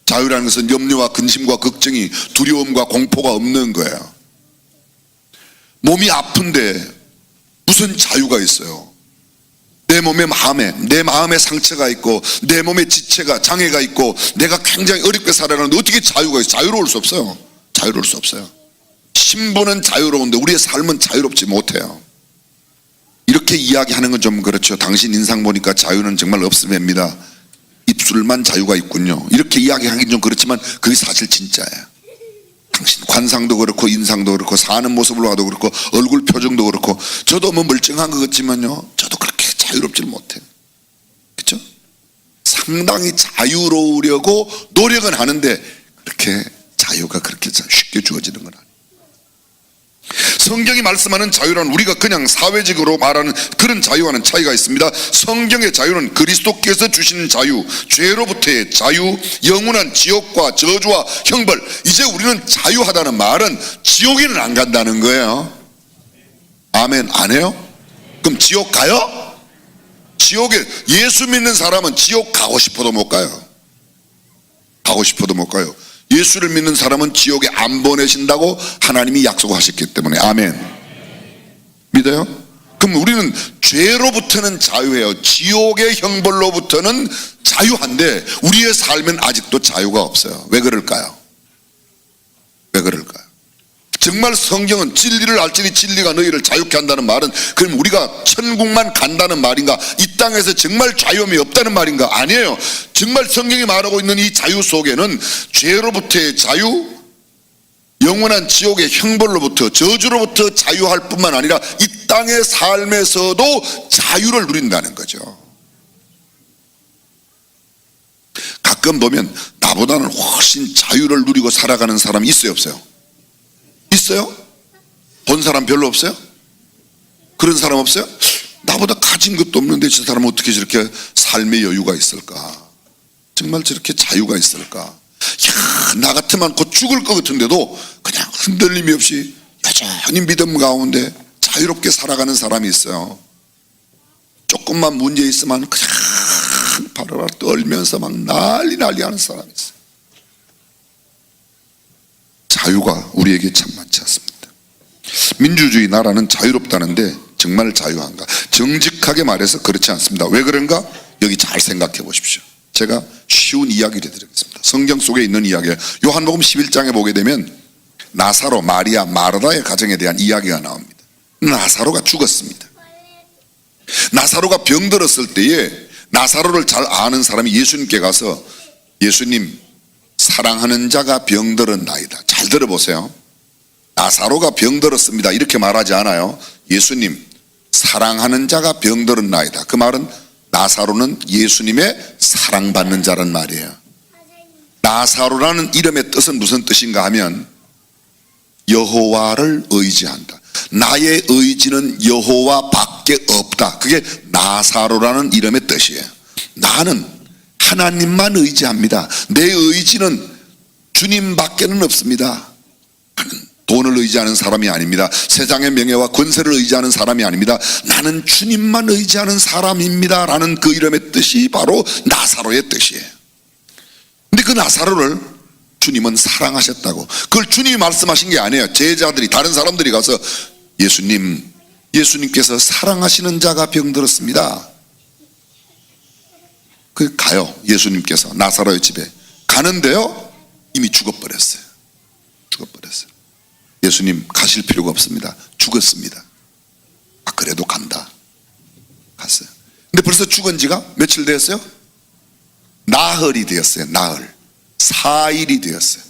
[SPEAKER 3] 자유라는 것은 염려와 근심과 걱정이, 두려움과 공포가 없는 거예요. 몸이 아픈데 무슨 자유가 있어요? 내 마음에 상처가 있고 내 몸에 지체가, 장애가 있고 내가 굉장히 어렵게 살아가는데 어떻게 자유가 있어요? 자유로울 수 없어요. 자유로울 수 없어요. 신분은 자유로운데 우리의 삶은 자유롭지 못해요. 이렇게 이야기하는 건 좀 그렇죠. 당신 인상 보니까 자유는 정말 없습니다. 입술만 자유가 있군요. 이렇게 이야기하긴 좀 그렇지만 그게 사실 진짜예요. 당신 관상도 그렇고 인상도 그렇고 사는 모습을 봐도 그렇고 얼굴 표정도 그렇고, 저도 뭐 멀쩡한 것 같지만요, 저도 그렇게 자유롭지 못해요. 그렇죠? 상당히 자유로우려고 노력은 하는데 그렇게 자유가 그렇게 쉽게 주어지는 건 아니에요. 성경이 말씀하는 자유란 우리가 그냥 사회적으로 말하는 그런 자유와는 차이가 있습니다. 성경의 자유는 그리스도께서 주시는 자유, 죄로부터의 자유, 영원한 지옥과 저주와 형벌. 이제 우리는 자유하다는 말은 지옥에는 안 간다는 거예요. 아멘. 안 해요? 그럼 지옥 가요? 지옥에, 예수 믿는 사람은 지옥 가고 싶어도 못 가요. 가고 싶어도 못 가요. 예수를 믿는 사람은 지옥에 안 보내신다고 하나님이 약속하셨기 때문에. 아멘. 믿어요? 그럼 우리는 죄로부터는 자유해요. 지옥의 형벌로부터는 자유한데 우리의 삶은 아직도 자유가 없어요. 왜 그럴까요? 왜 그럴까요? 정말 성경은 진리를 알지니 진리가 너희를 자유케 한다는 말은 그럼 우리가 천국만 간다는 말인가? 이 땅에서 정말 자유함이 없다는 말인가? 아니에요. 정말 성경이 말하고 있는 이 자유 속에는 죄로부터의 자유, 영원한 지옥의 형벌로부터, 저주로부터 자유할 뿐만 아니라 이 땅의 삶에서도 자유를 누린다는 거죠. 가끔 보면 나보다는 훨씬 자유를 누리고 살아가는 사람이 있어요, 없어요? 있어요? 본 사람 별로 없어요? 그런 사람 없어요? 나보다 가진 것도 없는데 저 사람은 어떻게 저렇게 삶의 여유가 있을까? 정말 저렇게 자유가 있을까? 야, 나 같으면 곧 죽을 것 같은데도 그냥 흔들림이 없이 여전히 믿음 가운데 자유롭게 살아가는 사람이 있어요. 조금만 문제 있으면 그냥 바로 떨면서 막 난리 하는 사람이 있어요. 자유가 우리에게 참 많지 않습니다. 민주주의 나라는 자유롭다는데 정말 자유한가? 정직하게 말해서 그렇지 않습니다. 왜 그런가? 여기 잘 생각해 보십시오. 제가 쉬운 이야기를 해드리겠습니다. 성경 속에 있는 이야기예요. 요한복음 11장에 보게 되면 나사로, 마리아, 마르다의 가정에 대한 이야기가 나옵니다. 나사로가 죽었습니다. 나사로가 병들었을 때에 나사로를 잘 아는 사람이 예수님께 가서, 예수님, 사랑하는 자가 병들었나이다. 잘 들어보세요. 나사로가 병들었습니다 이렇게 말하지 않아요. 예수님, 사랑하는 자가 병들었나이다. 그 말은 나사로는 예수님의 사랑받는 자란 말이에요. 나사로라는 이름의 뜻은 무슨 뜻인가 하면 여호와를 의지한다. 나의 의지는 여호와 밖에 없다. 그게 나사로라는 이름의 뜻이에요. 나는 하나님만 의지합니다. 내 의지는 주님 밖에는 없습니다. 나는 돈을 의지하는 사람이 아닙니다. 세상의 명예와 권세를 의지하는 사람이 아닙니다. 나는 주님만 의지하는 사람입니다 라는 그 이름의 뜻이 바로 나사로의 뜻이에요. 근데 그 나사로를 주님은 사랑하셨다고. 그걸 주님이 말씀하신 게 아니에요. 제자들이, 다른 사람들이 가서 예수님께서 사랑하시는 자가 병들었습니다. 그 가요. 예수님께서 나사로의 집에 가는데요, 이미 죽어버렸어요. 예수님 가실 필요가 없습니다. 죽었습니다. 아, 그래도 간다. 갔어요. 근데 벌써 죽은 지가 며칠 되었어요? 나흘이 되었어요. 나흘. 4일이 되었어요.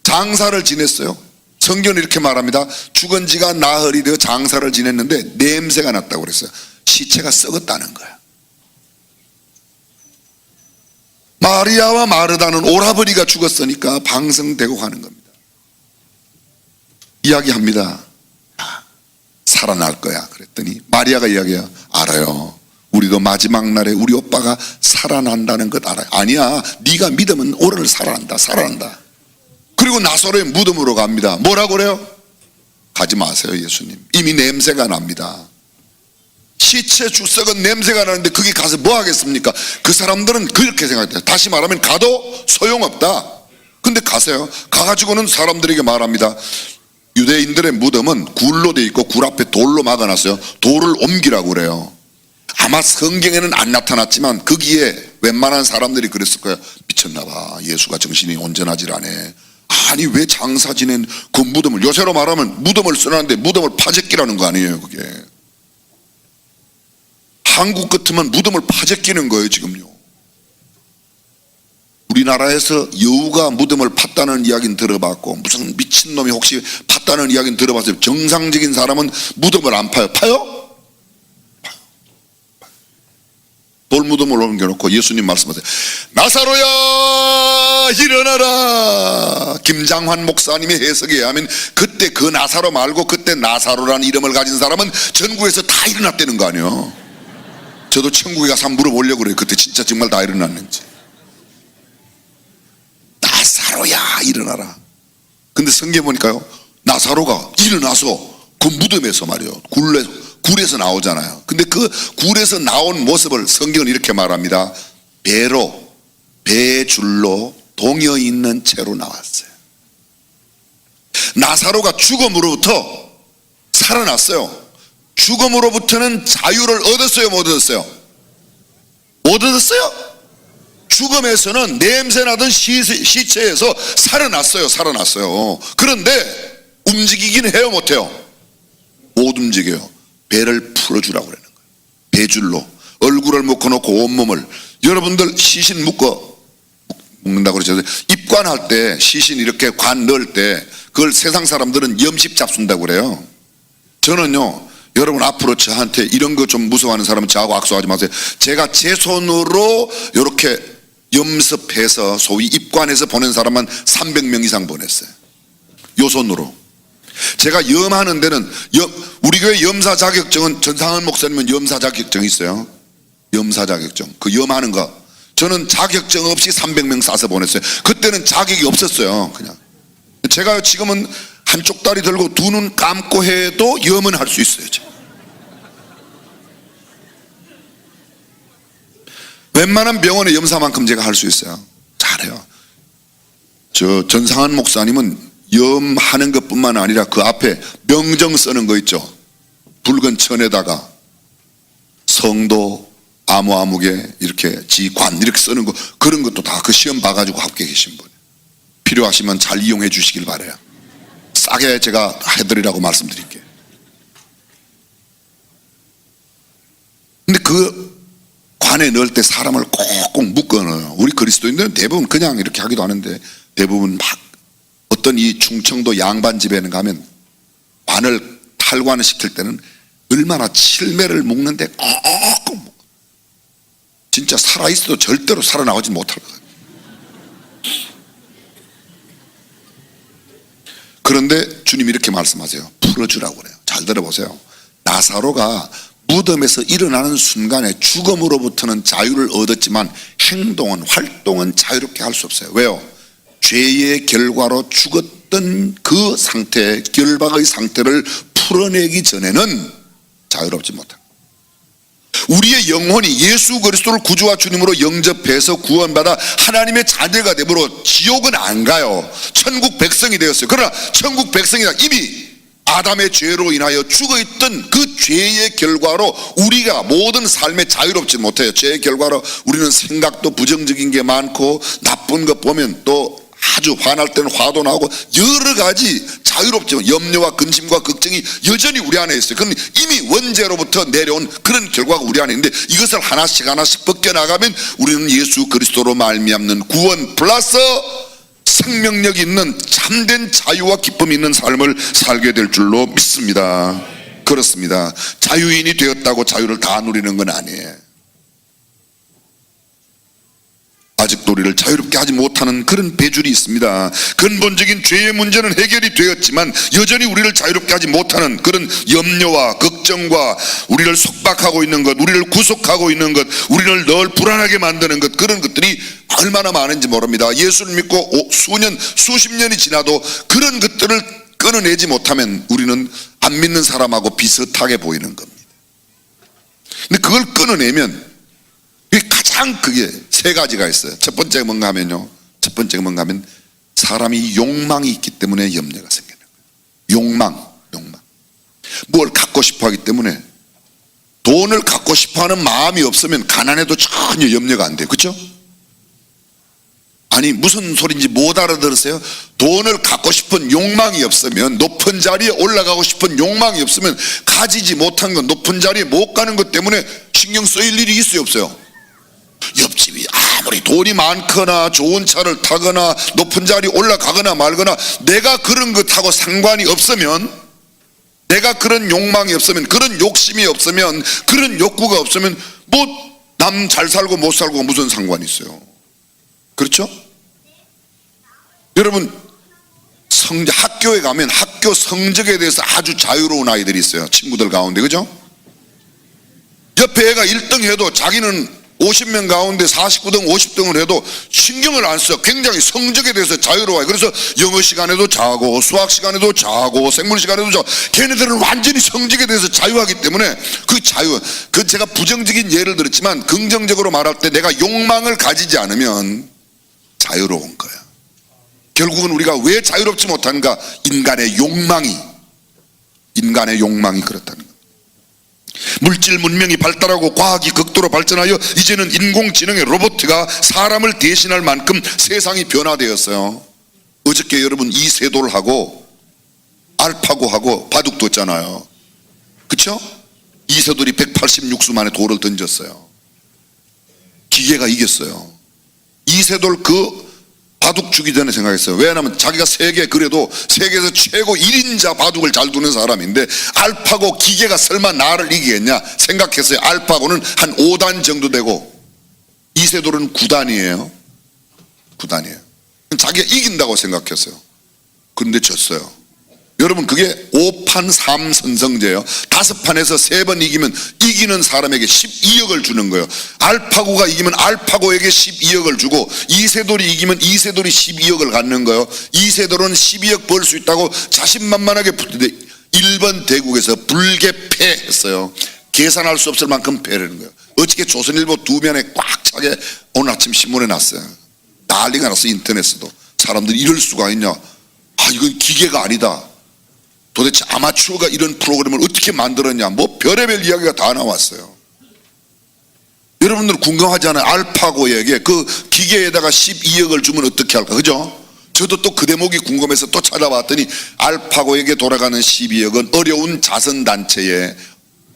[SPEAKER 3] 장사를 지냈어요. 성경은 이렇게 말합니다. 죽은 지가 나흘이 되어 장사를 지냈는데 냄새가 났다고 그랬어요. 시체가 썩었다는 거야. 마리아와 마르다는 오라버니가 죽었으니까 방성되고 가는 겁니다. 이야기합니다. 살아날 거야. 그랬더니 마리아가 이야기해요. 알아요. 우리도 마지막 날에 우리 오빠가 살아난다는 것 알아요. 아니야, 네가 믿으면 오늘 살아난다. 그리고 나사로의 무덤으로 갑니다. 뭐라고 그래요? 가지 마세요. 예수님, 이미 냄새가 납니다. 시체 썩은 냄새가 나는데 거기 가서 뭐 하겠습니까? 그 사람들은 그렇게 생각해요. 다시 말하면 가도 소용없다. 근데 가세요. 가가지고는 사람들에게 말합니다. 유대인들의 무덤은 굴로 돼 있고 굴 앞에 돌로 막아놨어요. 돌을 옮기라고 그래요. 아마 성경에는 안 나타났지만 거기에 웬만한 사람들이 그랬을 거예요. 미쳤나봐, 예수가 정신이 온전하질 않네. 아니 왜 장사 지낸 그 무덤을, 요새로 말하면 무덤을 써놨는데 무덤을 파재끼라는 거 아니에요. 그게 한국 같으면 무덤을 파재끼는 거예요. 지금요, 우리나라에서 여우가 무덤을 팠다는 이야기는 들어봤고, 무슨 미친놈이 혹시 팠다는 이야기는 들어봤어요. 정상적인 사람은 무덤을 안 파요. 파요? 돌무덤을 옮겨놓고 예수님 말씀하세요. 나사로야 일어나라. 김장환 목사님의 해석에 의하면 그때 그 나사로 말고 그때 나사로라는 이름을 가진 사람은 전국에서 다 일어났다는 거 아니에요. 저도 천국에 가서 한번 물어보려고 그래요. 그때 진짜 정말 다 일어났는지. 나사로야 일어나라. 근데 성경에 보니까요, 나사로가 일어나서 그 무덤에서 말이에요, 굴에서 나오잖아요. 근데 그 굴에서 나온 모습을 성경은 이렇게 말합니다. 배줄로 동여 있는 채로 나왔어요. 나사로가 죽음으로부터 살아났어요. 죽음으로부터는 자유를 얻었어요, 못 얻었어요? 못 얻었어요? 죽음에서는 냄새나던 시체에서 살아났어요. 그런데 움직이긴 해요, 못해요? 못 움직여요. 배를 풀어주라고 그러는 거예요. 배줄로 얼굴을 묶어놓고 온몸을. 여러분들 시신 묶는다고 그러죠. 입관할 때 시신 이렇게 관 넣을 때 그걸 세상 사람들은 염십 잡순다고 그래요. 저는요, 여러분 앞으로 저한테 이런 거 좀 무서워하는 사람은 저하고 악수하지 마세요. 제가 제 손으로 이렇게 염습해서 소위 입관해서 보낸 사람만 300명 이상 보냈어요. 요 손으로. 제가 염하는 데는 우리 교회 염사 자격증은, 전상은 목사님은 염사 자격증 있어요. 염사 자격증, 그 염하는 거 저는 자격증 없이 300명 싸서 보냈어요. 그때는 자격이 없었어요. 그냥 제가 지금은 한쪽 다리 들고 두 눈 감고 해도 염은 할 수 있어요. 웬만한 병원의 염사만큼 제가 할 수 있어요. 잘해요. 저 전상한 목사님은 염하는 것뿐만 아니라 그 앞에 명정 쓰는 거 있죠. 붉은 천에다가 성도 아무개 이렇게 지관 이렇게 쓰는 거, 그런 것도 다 그 시험 봐가지고 합격하신 분. 필요하시면 잘 이용해 주시길 바라요. 싸게 제가 해드리라고 말씀드릴게요. 근데 그 관에 넣을 때 사람을 꼭꼭 묶어 넣어요. 우리 그리스도인들은 대부분 그냥 이렇게 하기도 하는데, 대부분 막 어떤 이 충청도 양반 집에는 가면 관을 탈관을 시킬 때는 얼마나 칠매를 묶는데 꼭꼭 묶어. 진짜 살아있어도 절대로 살아나오지 못할 거예요. 그런데 주님이 이렇게 말씀하세요. 풀어주라고 그래요. 잘 들어보세요. 나사로가 무덤에서 일어나는 순간에 죽음으로부터는 자유를 얻었지만 행동은, 활동은 자유롭게 할 수 없어요. 왜요? 죄의 결과로 죽었던 그 상태, 결박의 상태를 풀어내기 전에는 자유롭지 못합니다. 우리의 영혼이 예수 그리스도를 구주와 주님으로 영접해서 구원받아 하나님의 자녀가 되므로 지옥은 안 가요. 천국 백성이 되었어요. 그러나 천국 백성이라 이미 아담의 죄로 인하여 죽어있던 그 죄의 결과로 우리가 모든 삶에 자유롭지 못해요. 죄의 결과로 우리는 생각도 부정적인 게 많고, 나쁜 것 보면 또 아주 화날 때는 화도 나고 여러 가지 자유롭지만 염려와 근심과 걱정이 여전히 우리 안에 있어요. 그건 이미 원죄로부터 내려온 그런 결과가 우리 안에 있는데, 이것을 하나씩 하나씩 벗겨나가면 우리는 예수 그리스도로 말미암는 구원 플러스 생명력 있는 참된 자유와 기쁨이 있는 삶을 살게 될 줄로 믿습니다. 그렇습니다. 자유인이 되었다고 자유를 다 누리는 건 아니에요. 아직도 우리를 자유롭게 하지 못하는 그런 배줄이 있습니다. 근본적인 죄의 문제는 해결이 되었지만 여전히 우리를 자유롭게 하지 못하는 그런 염려와 걱정과 우리를 속박하고 있는 것, 우리를 구속하고 있는 것, 우리를 늘 불안하게 만드는 것, 그런 것들이 얼마나 많은지 모릅니다. 예수를 믿고 수년, 수십 년이 지나도 그런 것들을 끊어내지 못하면 우리는 안 믿는 사람하고 비슷하게 보이는 겁니다. 근데 그걸 끊어내면 가장 그게 세 가지가 있어요. 첫 번째가 뭔가 하면요, 첫 번째가 뭔가 하면 사람이 욕망이 있기 때문에 염려가 생기는 거예요. 욕망. 뭘 갖고 싶어 하기 때문에, 돈을 갖고 싶어 하는 마음이 없으면 가난해도 전혀 염려가 안 돼요. 그렇죠? 아니 무슨 소리인지 못 알아들으세요? 돈을 갖고 싶은 욕망이 없으면, 높은 자리에 올라가고 싶은 욕망이 없으면 가지지 못한 건, 높은 자리에 못 가는 것 때문에 신경 쓰일 일이 있어요, 없어요? 옆집이 아무리 돈이 많거나 좋은 차를 타거나 높은 자리 올라가거나 말거나 내가 그런 것하고 상관이 없으면, 내가 그런 욕망이 없으면, 그런 욕심이 없으면, 그런 욕구가 없으면 뭐 남 잘 살고 못 살고 무슨 상관이 있어요? 그렇죠? 여러분 학교에 가면 학교 성적에 대해서 아주 자유로운 아이들이 있어요. 친구들 가운데. 그죠? 옆에 애가 1등 해도 자기는 50명 가운데 49등 50등을 해도 신경을 안 써. 굉장히 성적에 대해서 자유로워요. 그래서 영어 시간에도 자고 수학 시간에도 자고 생물 시간에도 자고, 걔네들은 완전히 성적에 대해서 자유하기 때문에 그 자유, 그 제가 부정적인 예를 들었지만 긍정적으로 말할 때 내가 욕망을 가지지 않으면 자유로운 거야. 결국은 우리가 왜 자유롭지 못한가? 인간의 욕망이 그렇다는 거야. 물질 문명이 발달하고 과학이 극도로 발전하여 이제는 인공지능의 로봇가 사람을 대신할 만큼 세상이 변화되었어요. 어저께 여러분 이세돌하고 알파고하고 바둑 뒀잖아요. 그쵸? 이세돌이 186수 만에 돌을 던졌어요. 기계가 이겼어요. 이세돌 그 바둑 주기 전에 생각했어요. 왜냐하면 자기가 그래도 세계에서 최고 1인자 바둑을 잘 두는 사람인데, 알파고 기계가 설마 나를 이기겠냐 생각했어요. 알파고는 한 5단 정도 되고 이세돌은 9단이에요. 자기가 이긴다고 생각했어요. 그런데 졌어요. 여러분 그게 5판 3선성제예요. 5판에서 3번 이기면 이기는 사람에게 12억을 주는 거예요. 알파고가 이기면 알파고에게 12억을 주고, 이세돌이 이기면 이세돌이 12억을 갖는 거예요. 이세돌은 12억 벌 수 있다고 자신만만하게 붙는데 1번 대국에서 불개패했어요. 계산할 수 없을 만큼 패라는 거예요. 어저께 조선일보 2면에 꽉 차게 오늘 아침 신문에 났어요. 난리가 났어. 인터넷에도 사람들이 이럴 수가 있냐, 이건 기계가 아니다, 도대체 아마추어가 이런 프로그램을 어떻게 만들었냐, 뭐 별의별 이야기가 다 나왔어요. 여러분들 궁금하잖아요. 알파고에게 그 기계에다가 12억을 주면 어떻게 할까? 그죠? 저도 또 그 대목이 궁금해서 또 찾아봤더니 알파고에게 돌아가는 12억은 어려운 자선단체에,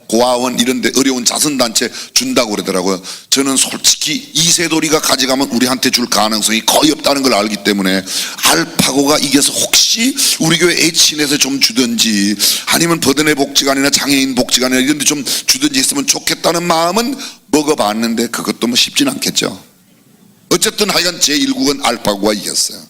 [SPEAKER 3] 고아원 이런 데 어려운 자선단체 준다고 그러더라고요. 저는 솔직히 이세돌이가 가져가면 우리한테 줄 가능성이 거의 없다는 걸 알기 때문에 알파고가 이겨서 혹시 우리 교회 H인에서 좀 주든지, 아니면 버드네 복지관이나 장애인 복지관이나 이런 데 좀 주든지 했으면 좋겠다는 마음은 먹어봤는데 그것도 뭐 쉽진 않겠죠. 어쨌든 하여간 제1국은 알파고가 이겼어요.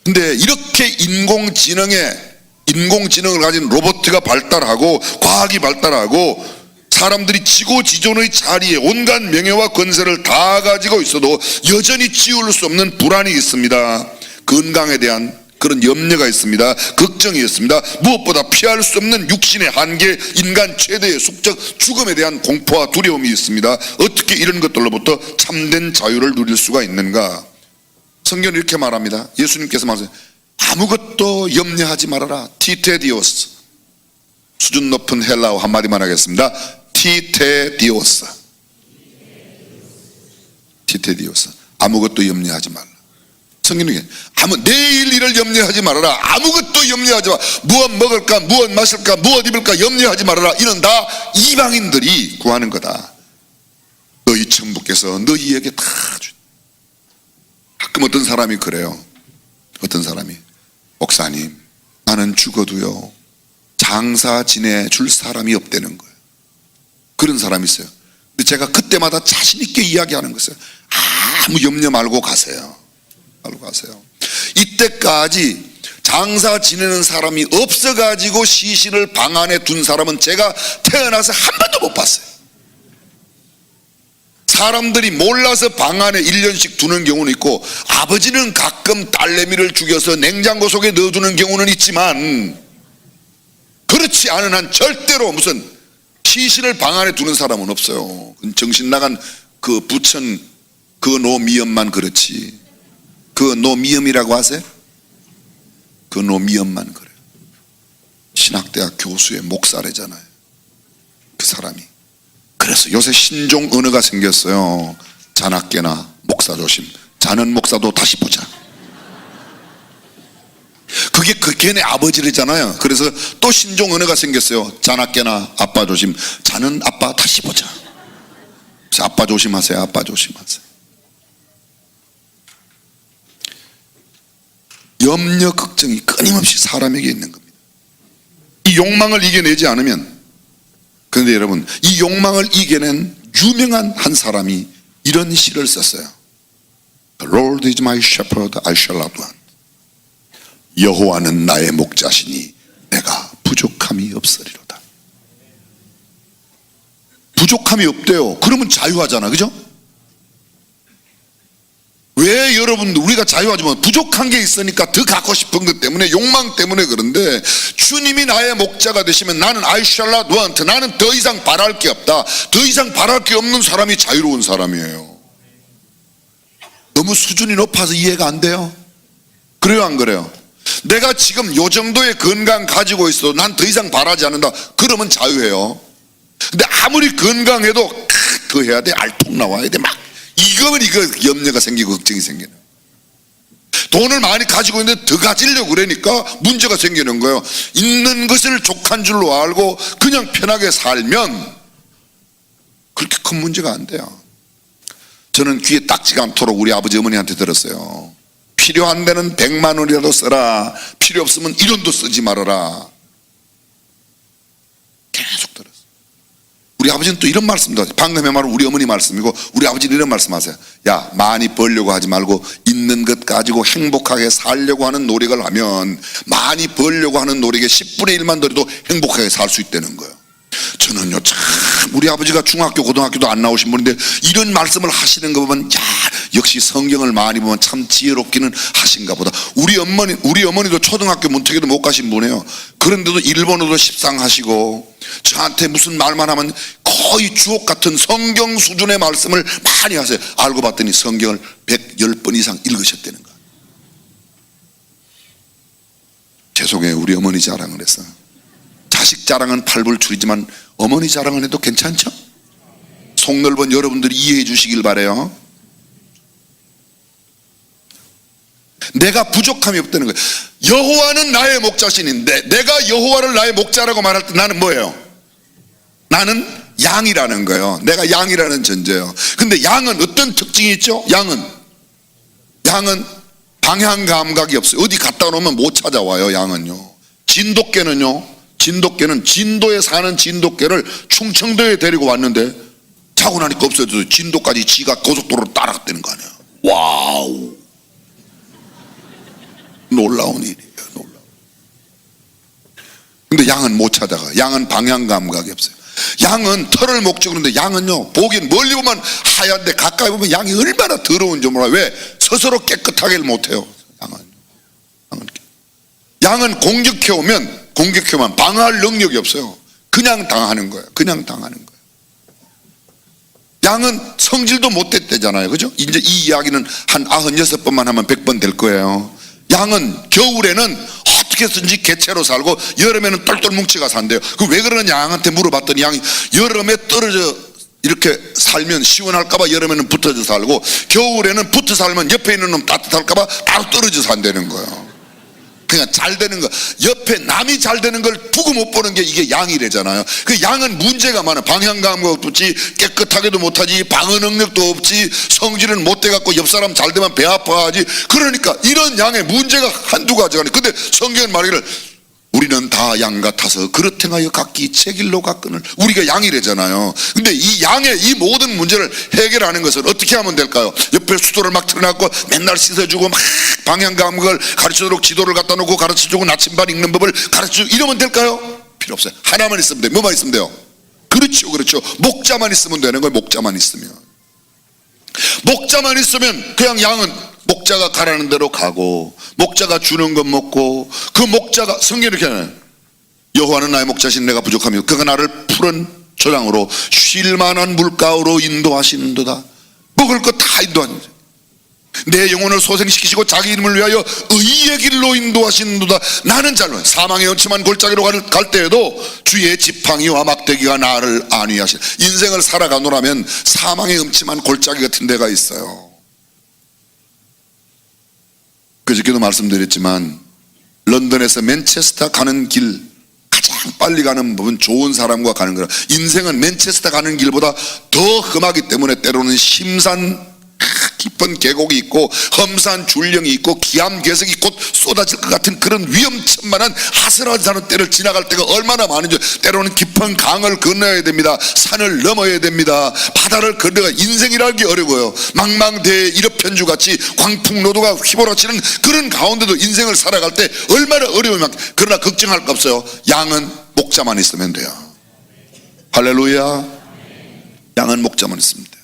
[SPEAKER 3] 근데 이렇게 인공지능에 인공지능을 가진 로봇가 발달하고 과학이 발달하고 사람들이 지고지존의 자리에 온갖 명예와 권세를 다 가지고 있어도 여전히 지울 수 없는 불안이 있습니다. 건강에 대한 그런 염려가 있습니다. 걱정이 있습니다. 무엇보다 피할 수 없는 육신의 한계, 인간 최대의 숙적 죽음에 대한 공포와 두려움이 있습니다. 어떻게 이런 것들로부터 참된 자유를 누릴 수가 있는가? 성경은 이렇게 말합니다. 예수님께서 말하세요. 아무것도 염려하지 말아라. 티테디오스. 수준 높은 헬라어 한마디만 하겠습니다. 티테디오스. 티테디오스. 아무것도 염려하지 말라. 성경에 내일 일을 염려하지 말아라. 아무것도 염려하지 마. 무엇 먹을까, 무엇 마실까, 무엇 입을까 염려하지 말아라. 이는 다 이방인들이 구하는 거다. 너희 천부께서 너희에게 다 주. 가끔 어떤 사람이 그래요. 어떤 사람이 목사님, 나는 죽어도요 장사 지내줄 사람이 없다는 거예요. 그런 사람이 있어요. 근데 제가 그때마다 자신 있게 이야기하는 것이에요. 아무 염려 말고 가세요. 말고 가세요. 이때까지 장사 지내는 사람이 없어가지고 시신을 방 안에 둔 사람은 제가 태어나서 한 번도 못 봤어요. 사람들이 몰라서 방 안에 1년씩 두는 경우는 있고, 아버지는 가끔 딸내미를 죽여서 냉장고 속에 넣어두는 경우는 있지만, 그렇지 않은 한 절대로 무슨 시신을 방 안에 두는 사람은 없어요. 정신 나간 그 부천 그 노미엄만 그렇지. 그 노미엄이라고 하세요? 그 노미엄만 그래요. 신학대학 교수의 목사래잖아요. 그 사람이. 그래서 요새 신종 언어가 생겼어요. 자나깨나 목사 조심. 자는 목사도 다시 보자. 그게 그 걔네 아버지래잖아요. 그래서 또 신종 언어가 생겼어요. 자나깨나 아빠 조심. 자는 아빠 다시 보자. 그래서 아빠 조심하세요. 아빠 조심하세요. 염려 걱정이 끊임없이 사람에게 있는 겁니다. 이 욕망을 이겨내지 않으면, 그런데 여러분, 이 욕망을 이겨낸 유명한 한 사람이 이런 시를 썼어요. The Lord is my shepherd, I shall not want. 여호와는 나의 목자시니 내가 부족함이 없으리로다. 부족함이 없대요. 그러면 자유하잖아, 그죠? 왜 여러분들 우리가 자유하지만 부족한 게 있으니까 더 갖고 싶은 것 때문에, 욕망 때문에. 그런데 주님이 나의 목자가 되시면 나는 I shall not want, 나는 더 이상 바랄 게 없다. 더 이상 바랄 게 없는 사람이 자유로운 사람이에요. 너무 수준이 높아서 이해가 안 돼요? 그래요, 안 그래요? 내가 지금 요 정도의 건강 가지고 있어도 난 더 이상 바라지 않는다. 그러면 자유해요. 근데 아무리 건강해도 더 해야 돼. 알통 나와야 돼. 막 이거 염려가 생기고 걱정이 생기는. 돈을 많이 가지고 있는데 더 가지려고 그러니까 문제가 생기는 거예요. 있는 것을 족한 줄로 알고 그냥 편하게 살면 그렇게 큰 문제가 안 돼요. 저는 귀에 딱지가 않도록 우리 아버지 어머니한테 들었어요. 필요한 데는 100만 원이라도 써라. 필요 없으면 1원도 쓰지 말아라. 계속 들었어요. 우리 아버지는 또 이런 말씀도 하세요. 방금의 말은 우리 어머니 말씀이고, 우리 아버지는 이런 말씀하세요. 야, 많이 벌려고 하지 말고 있는 것 가지고 행복하게 살려고 하는 노력을 하면, 많이 벌려고 하는 노력에 10분의 1만 들여도 행복하게 살 수 있다는 거예요. 저는요, 참 우리 아버지가 중학교 고등학교도 안 나오신 분인데 이런 말씀을 하시는 거 보면, 야, 역시 성경을 많이 보면 참 지혜롭기는 하신가 보다. 우리 어머니도 초등학교 문턱에도 못 가신 분이에요. 그런데도 일본어도 십상하시고 저한테 무슨 말만 하면 거의 주옥 같은 성경 수준의 말씀을 많이 하세요. 알고 봤더니 성경을 110번 이상 읽으셨다는 거예요. 죄송해요, 우리 어머니 자랑을 했어요. 자식 자랑은 팔불출이지만 어머니 자랑을 해도 괜찮죠? 속 넓은 여러분들이 이해해 주시길 바라요. 내가 부족함이 없다는 거예요. 여호와는 나의 목자신인데, 내가 여호와를 나의 목자라고 말할 때 나는 뭐예요? 나는 양이라는 거예요. 내가 양이라는 존재예요. 근데 양은 어떤 특징이 있죠? 양은 방향 감각이 없어요. 어디 갖다 놓으면 못 찾아와요. 양은요. 진돗개는 진도에 사는 진돗개를 충청도에 데리고 왔는데 자고 나니까 없어져서 진도까지 지가 고속도로로 따라갔다는 거 아니에요. 와우, 놀라운 일이에요. 놀라운. 근데 양은 못 찾아가. 양은 방향 감각이 없어요. 양은 털을 목적으로인데 양은요, 보기엔 멀리 보면 하얀데 가까이 보면 양이 얼마나 더러운지 몰라. 왜? 스스로 깨끗하게 못해요. 양은 공격해오면 방어할 능력이 없어요. 그냥 당하는 거예요. 그냥 당하는 거예요. 양은 성질도 못 됐대잖아요. 그죠? 이제 이 이야기는 한 96번만 하면 100번 될 거예요. 양은 겨울에는 어떻게 해서든지 개체로 살고 여름에는 똘똘 뭉치가 산대요. 그 왜 그러느냐 양한테 물어봤더니 양이 여름에 떨어져 이렇게 살면 시원할까봐 여름에는 붙어져 살고 겨울에는 붙어 살면 옆에 있는 놈 따뜻할까봐 따로 떨어져 산다는 거예요. 그냥 잘 되는 거, 옆에 남이 잘 되는 걸 두고 못 보는 게 이게 양이래잖아요. 그 양은 문제가 많아. 방향 감각도 없지, 깨끗하게도 못하지, 방어 능력도 없지, 성질은 못 돼갖고 옆 사람 잘 되면 배 아파하지. 그러니까 이런 양의 문제가 한두 가지가 아니에요. 근데 성경은 말하기를 우리는 다 양 같아서 그릇 행하여 각기 제 길로 가거늘. 우리가 양이래잖아요. 근데 이 양의 이 모든 문제를 해결하는 것은 어떻게 하면 될까요? 옆에 수도를 막 틀어놨고 맨날 씻어주고 막 방향 감각을 가르쳐주도록 지도를 갖다 놓고 가르쳐주고 나침반 읽는 법을 가르쳐주고 이러면 될까요? 필요 없어요. 하나만 있으면 돼요. 뭐만 있으면 돼요? 그렇죠, 그렇죠. 목자만 있으면 되는 거예요. 목자만 있으면 그냥 양은 목자가 가라는 대로 가고 목자가 주는 것 먹고 그 목자가 성경에 이렇게 하잖아요. 여호와는 나의 목자신 내가 부족하며 그가 나를 푸른 저장으로 쉴 만한 물가로 인도하시는도다. 먹을 것 다 인도하는 거죠. 내 영혼을 소생시키시고 자기 이름을 위하여 의의 길로 인도하시는도다. 나는 잘못 사망의 음침한 골짜기로 갈 때에도 주의 지팡이와 막대기가 나를 안위하시라. 인생을 살아가노라면 사망의 음침한 골짜기 같은 데가 있어요. 그저께도 말씀드렸지만 런던에서 맨체스터 가는 길 가장 빨리 가는 법은 좋은 사람과 가는 거라. 인생은 맨체스터 가는 길보다 더 험하기 때문에 때로는 심산 깊은 계곡이 있고 험산 줄령이 있고 기암괴석이 곧 쏟아질 것 같은 그런 위험천만한 아슬아슬한 때를 지나갈 때가 얼마나 많은지. 때로는 깊은 강을 건너야 됩니다. 산을 넘어야 됩니다. 바다를 건너가. 인생이라는 게 어려워요. 망망대해 일업편주같이 광풍노도가 휘몰아치는 그런 가운데도 인생을 살아갈 때 얼마나 어려우면, 그러나 걱정할 거 없어요. 양은 목자만 있으면 돼요. 할렐루야. 양은 목자만 있으면 돼요.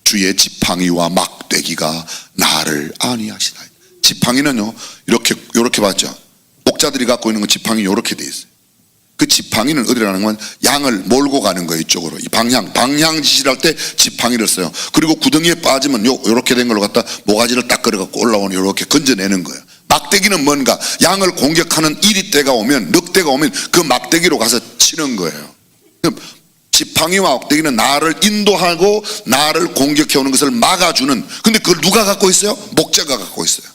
[SPEAKER 3] 주의 지팡이와 막대기가 나를 안위하시다. 지팡이는요 이렇게 봤죠. 목자들이 갖고 있는 건 지팡이 이렇게 돼 있어요. 그 지팡이는 어디라는 건 양을 몰고 가는 거예요. 이쪽으로. 이 방향 지시를 할 때 지팡이를 써요. 그리고 구덩이에 빠지면 요렇게 된 걸로 갖다 모가지를 딱 걸어갖고 올라오는 요렇게 건져내는 거예요. 막대기는 뭔가 양을 공격하는 이리떼가 오면, 늑대가 오면 그 막대기로 가서 치는 거예요. 지팡이와 막대기는 나를 인도하고 나를 공격해오는 것을 막아주는. 근데 그걸 누가 갖고 있어요? 목자가 갖고 있어요.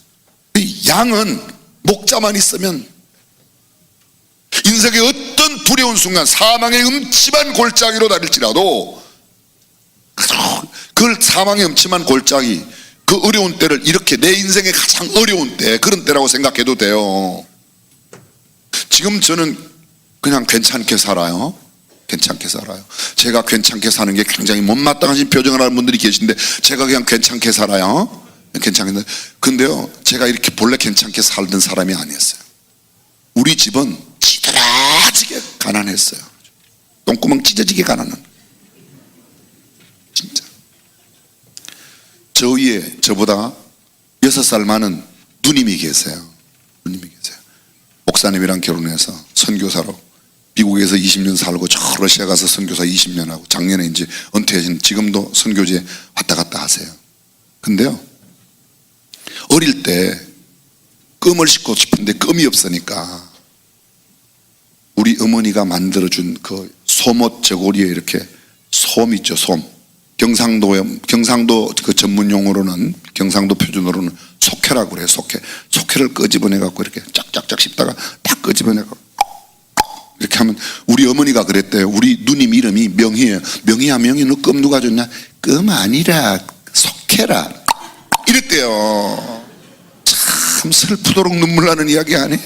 [SPEAKER 3] 이 양은 목자만 있으면 인생의 어떤 두려운 순간, 사망의 음침한 골짜기로 다닐지라도 그걸 사망의 음침한 골짜기, 그 어려운 때를 이렇게 내 인생의 가장 어려운 때, 그런 때라고 생각해도 돼요. 지금 저는 그냥 괜찮게 살아요. 괜찮게 살아요. 제가 괜찮게 사는 게 굉장히 못마땅하신 표정을 하는 분들이 계신데 제가 그냥 괜찮게 살아요. 괜찮게. 근데요, 제가 이렇게 본래 괜찮게 살던 사람이 아니었어요. 우리 집은 찌들어지게 가난했어요. 똥구멍 찢어지게 가난한. 진짜. 저 위에 저보다 6살 많은 누님이 계세요. 누님이 계세요. 목사님이랑 결혼해서 선교사로 미국에서 20년 살고 저 러시아 가서 선교사 20년 하고 작년에 이제 은퇴하신, 지금도 선교지에 왔다 갔다 하세요. 근데요, 어릴 때 껌을 씹고 싶은데 껌이 없으니까 우리 어머니가 만들어준 그 솜옷 저고리에 이렇게 솜 있죠, 솜. 경상도 그 전문 용어로는, 경상도 표준어로는 속회라고 그래요. 속회를 끄집어내 갖고 이렇게 짝짝짝 씹다가 딱 끄집어내 갖고 이렇게 하면, 우리 어머니가 그랬대요. 우리 누님 이름이 명희예요. 명희야, 명희 너 껌 누가 줬냐? 껌 아니라 속해라 이랬대요. 참 슬프도록 눈물 나는 이야기 아니에요?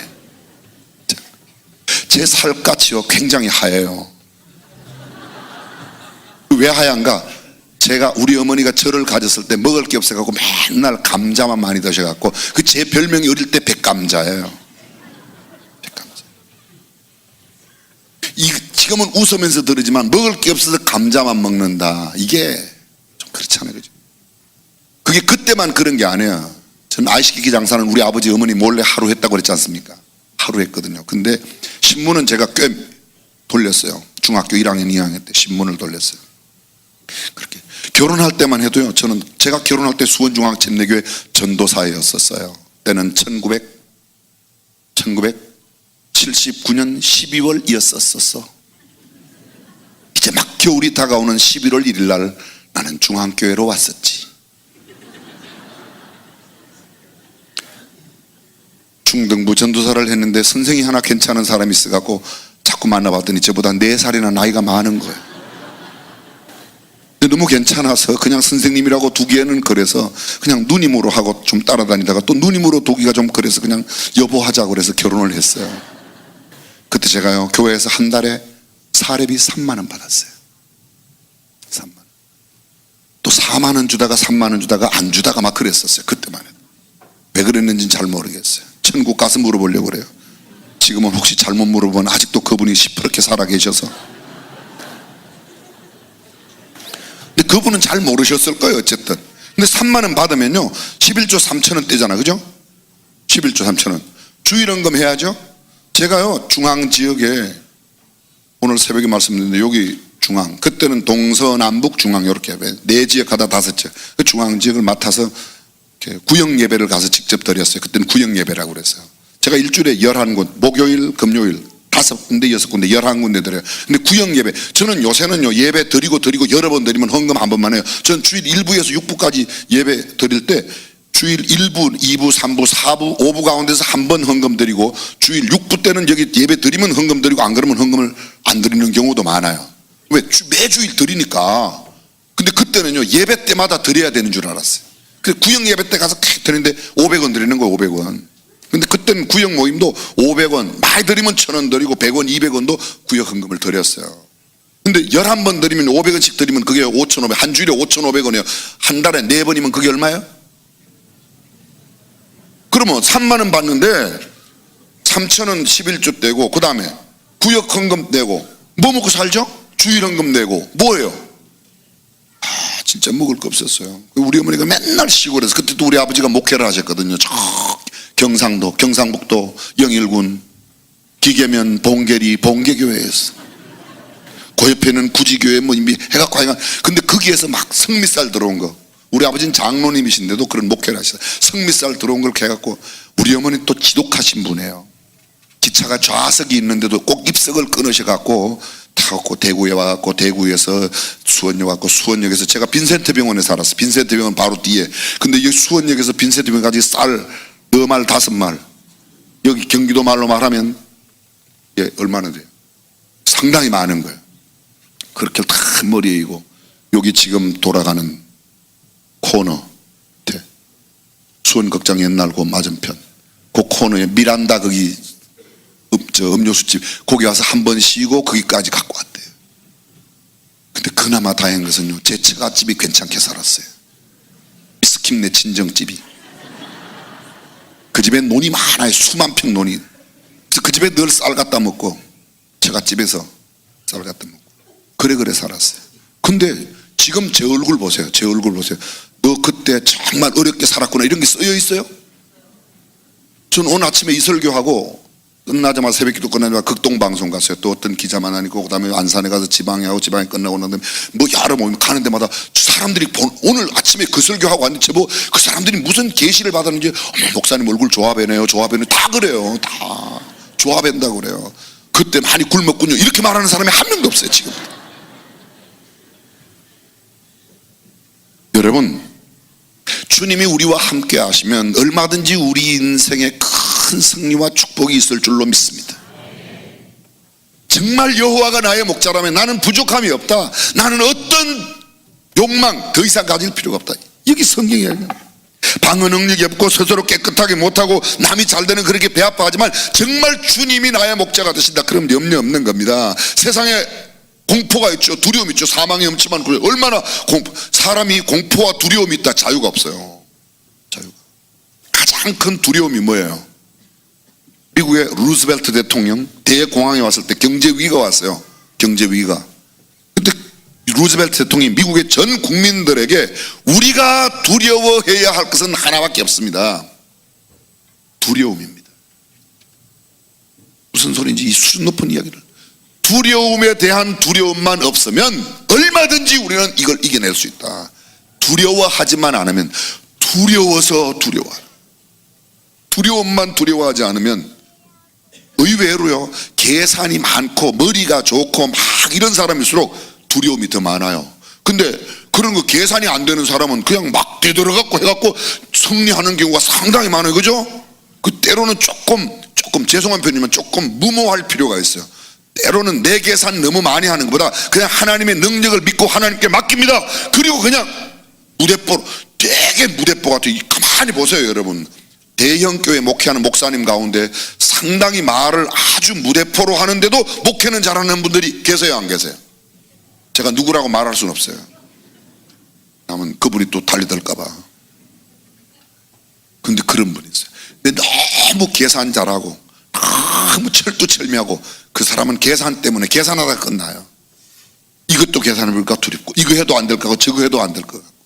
[SPEAKER 3] 제 살갗이요 굉장히 하얘요. 왜 하얀가? 제가, 우리 어머니가 저를 가졌을 때 먹을 게 없어갖고 맨날 감자만 많이 드셔갖고 그 제 별명이 어릴 때 백감자예요. 백감자. 지금은 웃으면서 들으지만 먹을 게 없어서 감자만 먹는다. 이게 좀 그렇잖아요. 그죠? 그게 그때만 그런 게 아니에요. 저는 아이시키기 장사는 우리 아버지 어머니 몰래 하루 했다고 그랬지 않습니까? 하루 했거든요. 근데 신문은 제가 꽤 돌렸어요. 중학교 1학년 2학년 때 신문을 돌렸어요. 그렇게 결혼할 때만 해도요, 저는 제가 결혼할 때 수원중앙침례교회 전도사였었어요. 때는 1979년 12월이었었어. 이제 막 겨울이 다가오는 11월 1일 날 나는 중앙교회로 왔었지. 중등부 전도사를 했는데 선생이 하나 괜찮은 사람이 있어갖고 자꾸 만나봤더니 저보다 4살이나 나이가 많은 거예요. 근데 너무 괜찮아서 그냥 선생님이라고 두기에는 그래서 그냥 누님으로 하고 좀 따라다니다가 또 누님으로 두기가 좀 그래서 그냥 여보하자고 그래서 결혼을 했어요. 그때 제가요, 교회에서 한 달에 사례비 3만 원 받았어요. 3만 원. 또 4만 원 주다가 3만 원 주다가 안 주다가 막 그랬었어요. 그때만 해도. 왜 그랬는지는 잘 모르겠어요. 천국 가서 물어보려고 그래요. 지금은 혹시 잘못 물어보면 아직도 그분이 시퍼렇게 살아 계셔서. 근데 그분은 잘 모르셨을 거예요. 어쨌든. 근데 3만 원 받으면요 11조 3천 원 떼잖아. 그죠? 11조 3천 원. 주일헌금 해야죠. 제가요 중앙지역에 오늘 새벽에 말씀드렸는데 여기 중앙, 그때는 동서남북 중앙 이렇게 4지역 하다 5지역 그 중앙지역을 맡아서 구역 예배를 가서 직접 드렸어요. 그때는 구역 예배라고 그랬어요. 제가 일주일에 11곳, 목요일, 금요일 5군데, 6군데, 11군데 드려요. 근데 구역 예배, 저는 요새는요 예배 드리고 여러 번 드리면 헌금 한 번만 해요. 저는 주일 1부에서 6부까지 예배 드릴 때 주일 1부, 2부, 3부, 4부, 5부 가운데서 한 번 헌금 드리고 주일 6부 때는 여기 예배 드리면 헌금 드리고 안 그러면 헌금을 안 드리는 경우도 많아요. 왜? 매주일 드리니까. 근데 그때는요 예배 때마다 드려야 되는 줄 알았어요. 구역 예배 때 가서 드리는데 500원 드리는 거예요. 500원. 근데 그때는 구역 모임도 500원, 많이 드리면 1000원 드리고 100원, 200원도 구역 헌금을 드렸어요. 근데 11번 드리면 500원씩 드리면 그게 5,500원, 한 주일에 5,500원이에요. 한 달에 4번이면 그게 얼마예요? 그러면 3만 원 받는데 3,000원 11조 떼고 그 다음에 구역 헌금 내고 뭐 먹고 살죠? 주일 헌금 내고 뭐예요? 진짜 먹을 거 없었어요. 우리 어머니가 맨날 시골에서, 그때 또 우리 아버지가 목회를 하셨거든요. 저 경상도, 경상북도 영일군 기계면 봉계리 봉계교회에서, 그 옆에는 구지교회 뭐 이미 해갖고 하여간, 근데 거기에서 막 성미살 들어온 거, 우리 아버지는 장로님이신데도 그런 목회를 하셨어요. 성미살 들어온 걸 해갖고, 우리 어머니 또 지독하신 분이에요. 기차가 좌석이 있는데도 꼭 입석을 끊으셔갖고 타고 대구에 와갖고 대구에서 수원역 왔고 수원역에서, 제가 빈센트 병원에 살았어요. 빈센트 병원 바로 뒤에. 근데 여기 수원역에서 빈센트 병원까지 쌀 4말 5말, 여기 경기도 말로 말하면 얼마나 돼요? 상당히 많은 거예요. 그렇게 다 머리에 이고 여기 지금 돌아가는 코너 수원극장 옛날 그 맞은편 그 코너에 미란다 거기 음료수집, 거기 와서 한 번 쉬고 거기까지 갖고 왔대요. 근데 그나마 다행인 것은요, 제 처갓집이 괜찮게 살았어요. 스킴 내 친정집이. 그 집에 논이 많아요. 수만 평 논이. 그래서 그 집에 늘 쌀 갖다 먹고, 처갓집에서 쌀 갖다 먹고 그래 살았어요. 근데 지금 제 얼굴 보세요. 제 얼굴 보세요. 너 그때 정말 어렵게 살았구나 이런 게 쓰여 있어요? 전 오늘 아침에 이설교하고 끝나자마자 새벽기도 끝나자마자 극동방송 갔어요. 또 어떤 기자만 아니고 그 다음에 안산에 가서 지방에 하고, 지방에 끝나고 난 다음에 뭐 여러 모임 가는 데마다 사람들이 오늘 아침에 그 설교하고 왔는데 제보 그 사람들이 무슨 계시를 받았는지, 어머 목사님 얼굴 조합해내요, 조합해내요, 다 그래요. 다 조합한다고 그래요. 그때 많이 굶었군요 이렇게 말하는 사람이 한 명도 없어요 지금. 여러분, 주님이 우리와 함께 하시면 얼마든지 우리 인생에 큰 승리와 축복이 있을 줄로 믿습니다. 정말 여호와가 나의 목자라면 나는 부족함이 없다. 나는 어떤 욕망 더 이상 가질 필요가 없다. 여기 성경이에요. 방언 능력이 없고 스스로 깨끗하게 못하고 남이 잘 되는 그렇게 배 아파하지만 정말 주님이 나의 목자가 되신다. 그럼 염려 없는 겁니다. 세상에 공포가 있죠. 두려움이 있죠. 사망이 엄침한 두려움. 얼마나 사람이 공포와 두려움이 있다. 자유가 없어요. 자유가. 가장 큰 두려움이 뭐예요? 미국의 루스벨트 대통령 대공황에 왔을 때, 경제 위기가 왔어요. 경제 위기가. 근데 루즈벨트 대통령이 미국의 전 국민들에게 우리가 두려워해야 할 것은 하나밖에 없습니다. 두려움입니다. 무슨 소리인지 이 수준 높은 이야기를. 두려움에 대한 두려움만 없으면 얼마든지 우리는 이걸 이겨낼 수 있다. 두려워하지만 않으면, 두려워서 두려워하라. 두려움만 두려워하지 않으면 의외로요, 계산이 많고 머리가 좋고 막 이런 사람일수록 두려움이 더 많아요. 근데 그런 거 계산이 안 되는 사람은 그냥 막 되돌아갖고 해갖고 승리하는 경우가 상당히 많아요. 그죠? 그 때로는 조금 죄송한 표현이지만 조금 무모할 필요가 있어요. 때로는 내 계산 너무 많이 하는 것보다 그냥 하나님의 능력을 믿고 하나님께 맡깁니다. 그리고 그냥 무대뽀로, 되게 무대뽀 같아요. 가만히 보세요 여러분. 대형 교회 목회하는 목사님 가운데 상당히 말을 아주 무대포로 하는데도 목회는 잘하는 분들이 계세요, 안 계세요? 제가 누구라고 말할 수는 없어요. 그러면 그분이 또 달리들까봐. 근데 그런 분이 있어요. 근데 너무 계산 잘하고 너무 철두철미하고 그 사람은 계산 때문에 계산하다가 끝나요. 이것도 계산해 볼까 두렵고 이거 해도 안 될까 저거 해도 안 될 것 같고.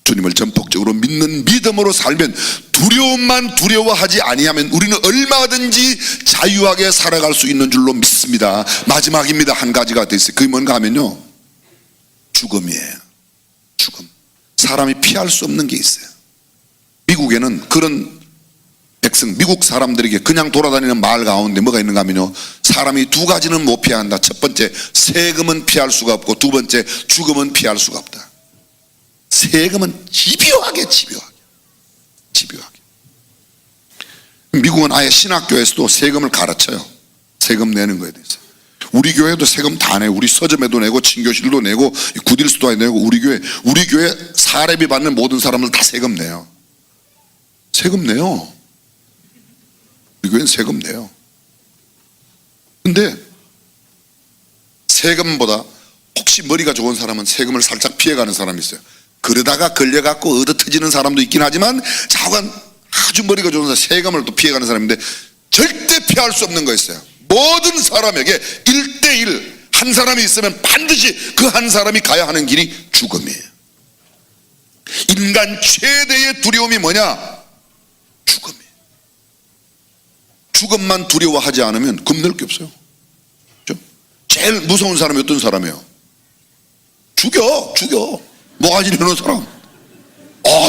[SPEAKER 3] 주님을 전폭적으로 믿는 믿음으로 살면, 두려움만 두려워하지 아니하면 우리는 얼마든지 자유하게 살아갈 수 있는 줄로 믿습니다. 마지막입니다. 한 가지가 더 있어요. 그게 뭔가 하면요, 죽음이에요. 죽음. 사람이 피할 수 없는 게 있어요. 미국에는 그런 백성, 미국 사람들에게 그냥 돌아다니는 말 가운데 뭐가 있는가 하면요, 사람이 두 가지는 못 피해야 한다. 첫 번째, 세금은 피할 수가 없고, 두 번째, 죽음은 피할 수가 없다. 세금은 집요하게. 미국은 아예 신학교에서도 세금을 가르쳐요. 세금 내는 거에 대해서. 우리 교회도 세금 다 내고, 우리 서점에도 내고, 친교실도 내고, 구딜스도 내고, 우리 교회 사례비 받는 모든 사람들 다 세금 내요. 세금 내요. 우리 교회는 세금 내요. 근데 세금보다 혹시 머리가 좋은 사람은 세금을 살짝 피해가는 사람이 있어요. 그러다가 걸려갖고 얻어터지는 사람도 있긴 하지만 자관 아주 머리가 좋은 사람, 세금을 또 피해가는 사람인데, 절대 피할 수 없는 거 있어요. 모든 사람에게 1대1 한 사람이 있으면 반드시 그 한 사람이 가야 하는 길이 죽음이에요. 인간 최대의 두려움이 뭐냐? 죽음이에요. 죽음만 두려워하지 않으면 겁낼 게 없어요. 그렇죠? 제일 무서운 사람이 어떤 사람이에요? 죽여. 모가지 내는 사람.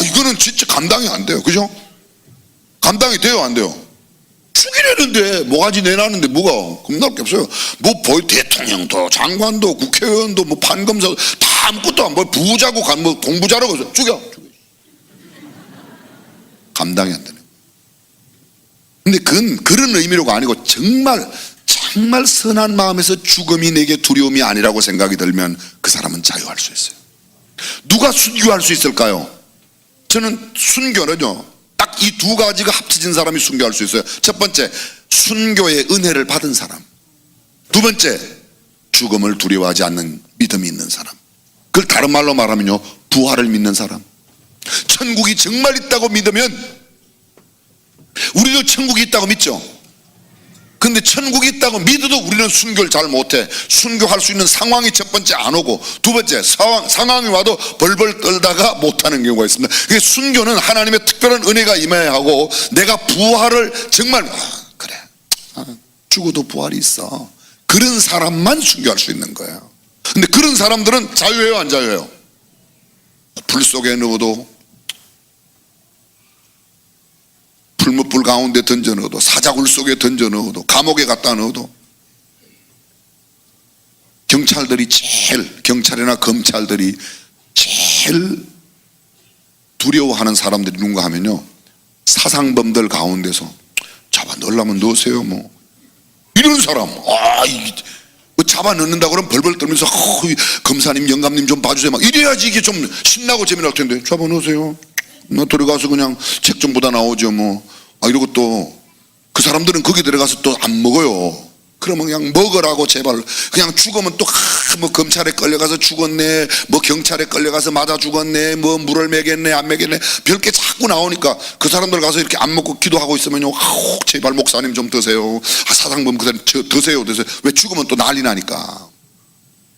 [SPEAKER 3] 이거는 진짜 감당이 안 돼요. 그죠? 감당이 돼요, 안 돼요? 죽이려는데 모가지 내놨는데 뭐가 겁날 게 없어요. 뭐 대통령도 장관도 국회의원도 뭐 판검사도 다 아무것도 안 보여. 부자고 뭐 공부자라고 해서 죽여. 감당이 안 되는. 근데 그건 그런 의미로가 아니고 정말 선한 마음에서 죽음이 내게 두려움이 아니라고 생각이 들면 그 사람은 자유할 수 있어요. 누가 순교할 수 있을까요? 저는 순교는요, 딱 이 두 가지가 합쳐진 사람이 순교할 수 있어요. 첫 번째, 순교의 은혜를 받은 사람. 두 번째, 죽음을 두려워하지 않는 믿음이 있는 사람. 그걸 다른 말로 말하면요, 부활을 믿는 사람. 천국이 정말 있다고 믿으면, 우리도 천국이 있다고 믿죠. 근데 천국이 있다고 믿어도 우리는 순교를 잘 못해. 순교할 수 있는 상황이 첫 번째 안 오고, 두 번째 상황이 와도 벌벌 떨다가 못하는 경우가 있습니다. 그래서 순교는 하나님의 특별한 은혜가 임해야 하고, 내가 부활을 정말 그래, 죽어도 부활이 있어, 그런 사람만 순교할 수 있는 거예요. 근데 그런 사람들은 자유해요, 안 자유해요? 불 속에 넣어도, 풀무불 가운데 던져 넣어도, 사자굴 속에 던져 넣어도, 감옥에 갖다 넣어도, 경찰이나 검찰들이 제일 두려워하는 사람들이 누군가 하면요, 사상범들 가운데서 잡아 넣으려면 넣으세요 뭐 이런 사람. 잡아 넣는다 그러면 벌벌 떨면서 검사님 영감님 좀 봐주세요 막 이래야지 이게 좀 신나고 재미날 텐데, 잡아 넣으세요. 나 들어가서 그냥 책 좀 보다 나오죠 뭐. 이러고 또 그 사람들은 거기 들어가서 또 안 먹어요. 그러면 그냥 먹으라고 제발. 그냥 죽으면 또 뭐 검찰에 끌려가서 죽었네, 뭐 경찰에 끌려가서 맞아 죽었네, 뭐 물을 먹였네 안 먹였네, 별게 자꾸 나오니까 그 사람들 가서 이렇게 안 먹고 기도하고 있으면요, 아우 제발 목사님 좀 드세요, 사상범 그대로 드세요. 왜 죽으면 또 난리 나니까.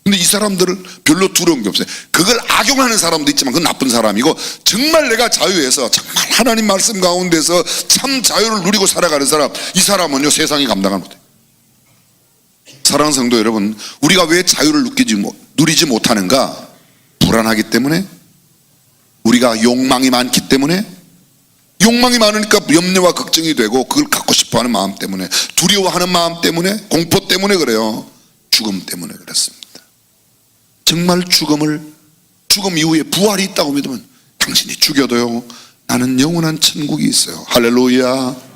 [SPEAKER 3] 근데 이 사람들을 별로 두려운 게 없어요. 그걸 악용하는 사람도 있지만 그건 나쁜 사람이고, 정말 내가 자유에서 정말 하나님 말씀 가운데서 참 자유를 누리고 살아가는 사람, 이 사람은요 세상이 감당을 못해요. 사랑하는 성도 여러분, 우리가 왜 자유를 누리지 못하는가? 불안하기 때문에, 우리가 욕망이 많기 때문에, 욕망이 많으니까 염려와 걱정이 되고 그걸 갖고 싶어하는 마음 때문에, 두려워하는 마음 때문에, 공포 때문에 그래요. 죽음 때문에 그렇습니다. 정말 죽음 이후에 부활이 있다고 믿으면 당신이 죽여도요 나는 영원한 천국이 있어요. 할렐루야.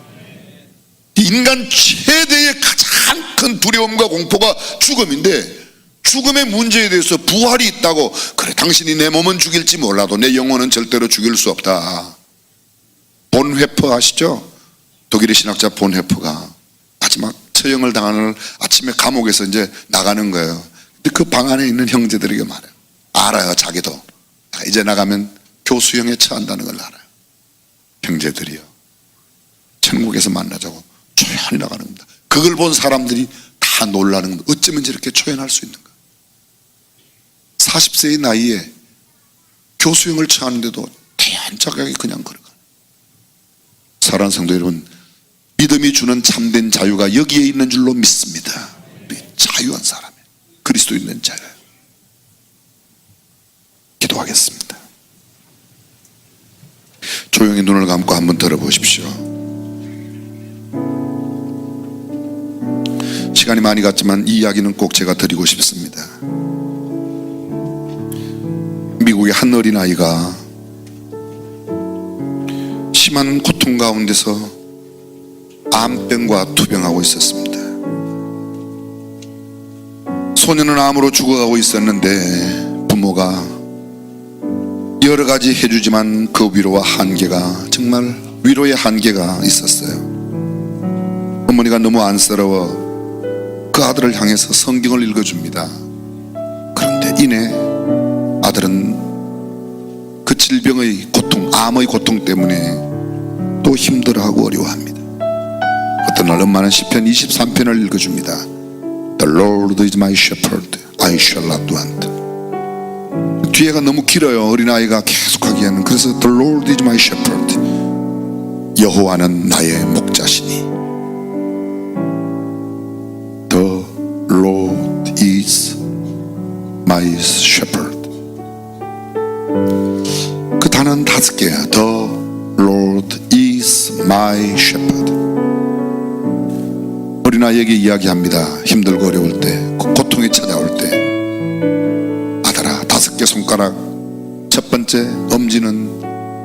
[SPEAKER 3] 인간 최대의 가장 큰 두려움과 공포가 죽음인데, 죽음의 문제에 대해서 부활이 있다고, 그래 당신이 내 몸은 죽일지 몰라도 내 영혼은 절대로 죽일 수 없다. 본회퍼 아시죠? 독일의 신학자 본회퍼가 마지막 처형을 당하는 아침에 감옥에서 이제 나가는 거예요. 근데 그 방 안에 있는 형제들에게 말해요. 알아요. 자기도 이제 나가면 교수형에 처한다는 걸 알아요. 형제들이요, 천국에서 만나자고 초연히 나가는 겁니다. 그걸 본 사람들이 다 놀라는 겁니다. 어쩌면 저렇게 초연할 수 있는가. 40세의 나이에 교수형을 처하는데도 태연하게 그냥 걸어가는. 사랑하는 성도 여러분, 믿음이 주는 참된 자유가 여기에 있는 줄로 믿습니다. 자유한 사람이에요. 그리스도 있는 자유예요. 기도하겠습니다. 조용히 눈을 감고 한번 들어보십시오. 시간이 많이 갔지만 이 이야기는 꼭 제가 드리고 싶습니다. 미국의 한 어린아이가 심한 고통 가운데서 암병과 투병하고 있었습니다. 소년은 암으로 죽어가고 있었는데 부모가 여러 가지 해주지만 그 위로와 한계가, 정말 위로의 한계가 있었어요. 어머니가 너무 안쓰러워 그 아들을 향해서 성경을 읽어줍니다. 그런데 이내 아들은 그 질병의 고통, 암의 고통 때문에 또 힘들어하고 어려워합니다. 어떤 날 엄마는 시편 23편을 읽어줍니다. The Lord is my shepherd, I shall not want. 뒤에가 너무 길어요. 어린아이가 계속하기에는. 그래서 The Lord is my shepherd, 여호와는 나의 목자시니. The Lord is my shepherd. 그 단어는 5개야. The Lord is my shepherd. 어린아이에게 이야기합니다. 힘들고 어려울 때, 고통이 찾아올 때, 아들아, 5개 손가락, 첫 번째 엄지는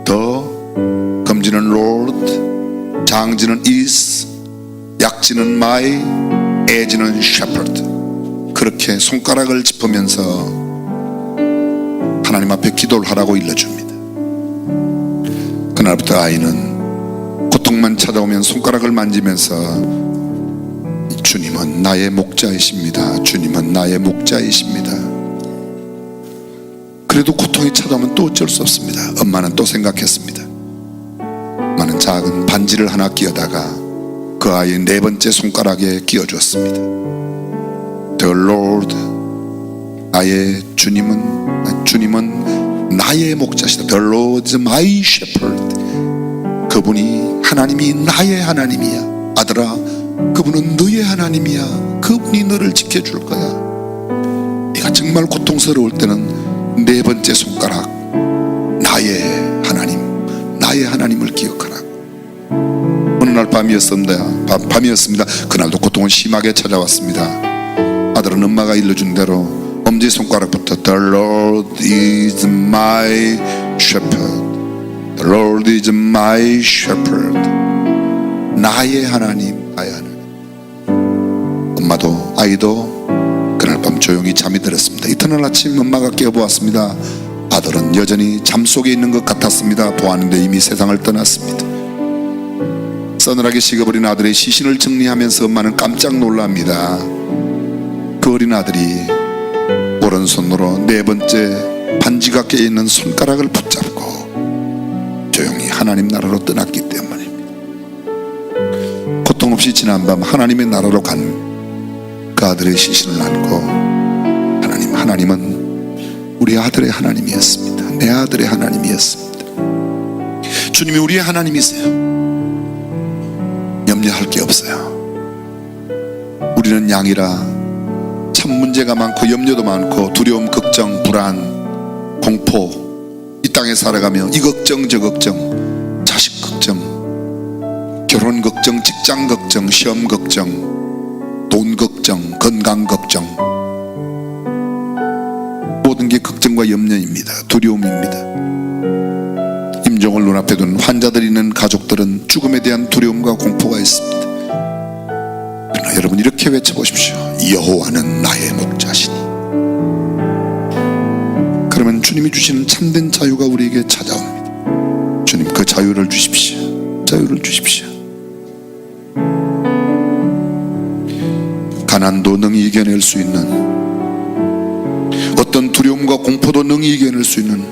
[SPEAKER 3] The, 검지는 Lord, 장지는 is, 약지는 my, 애지는 shepherd. 그렇게 손가락을 짚으면서 하나님 앞에 기도를 하라고 일러줍니다. 그날부터 아이는 고통만 찾아오면 손가락을 만지면서 주님은 나의 목자이십니다. 주님은 나의 목자이십니다. 그래도 고통이 찾아오면 또 어쩔 수 없습니다. 엄마는 또 생각했습니다. 엄마는 작은 반지를 하나 끼워다가 그 아이의 4번째 손가락에 끼워주었습니다. The Lord, 나의 주님은 나의 목자시다. The Lord is my shepherd. 그분이 하나님이 나의 하나님이야. 아들아, 그분은 너의 하나님이야. 그분이 너를 지켜줄 거야. 네가 정말 고통스러울 때는 4번째 손가락, 나의 하나님을 기억하라. 어느 날 밤이었습니다. 그날도 고통은 심하게 찾아왔습니다. 아들은 엄마가 일러준 대로 엄지손가락부터 The Lord is my shepherd, The Lord is my shepherd. 나의 하나님, 나의 하나님. 엄마도 아이도 그날 밤 조용히 잠이 들었습니다. 이튿날 아침 엄마가 깨어보았습니다. 아들은 여전히 잠속에 있는 것 같았습니다. 보았는데 이미 세상을 떠났습니다. 서늘하게 식어버린 아들의 시신을 정리하면서 엄마는 깜짝 놀랍니다. 그 어린 아들이 오른손으로 네 번째 반지가 껴있는 손가락을 붙잡고 조용히 하나님 나라로 떠났기 때문입니다. 고통 없이 지난 밤 하나님의 나라로 간 그 아들의 시신을 안고 하나님은 우리 아들의 하나님이었습니다. 내 아들의 하나님이었습니다. 주님이 우리의 하나님이세요. 염려할 게 없어요. 우리는 양이라 참 문제가 많고 염려도 많고 두려움, 걱정, 불안, 공포, 이 땅에 살아가며 이 걱정 저 걱정, 자식 걱정, 결혼 걱정, 직장 걱정, 시험 걱정, 돈 걱정, 건강 걱정, 모든 게 걱정과 염려입니다. 두려움입니다. 임종을 눈앞에 둔 환자들이 있는 가족들은 죽음에 대한 두려움과 공포가 있습니다. 그러나 여러분 이렇게 외쳐보십시오. 여호와는 나의 목자시니. 그러면 주님이 주시는 참된 자유가 우리에게 찾아옵니다. 주님 그 자유를 주십시오. 자유를 주십시오. 가난도 능히 이겨낼 수 있는, 어떤 두려움과 공포도 능히 이겨낼 수 있는,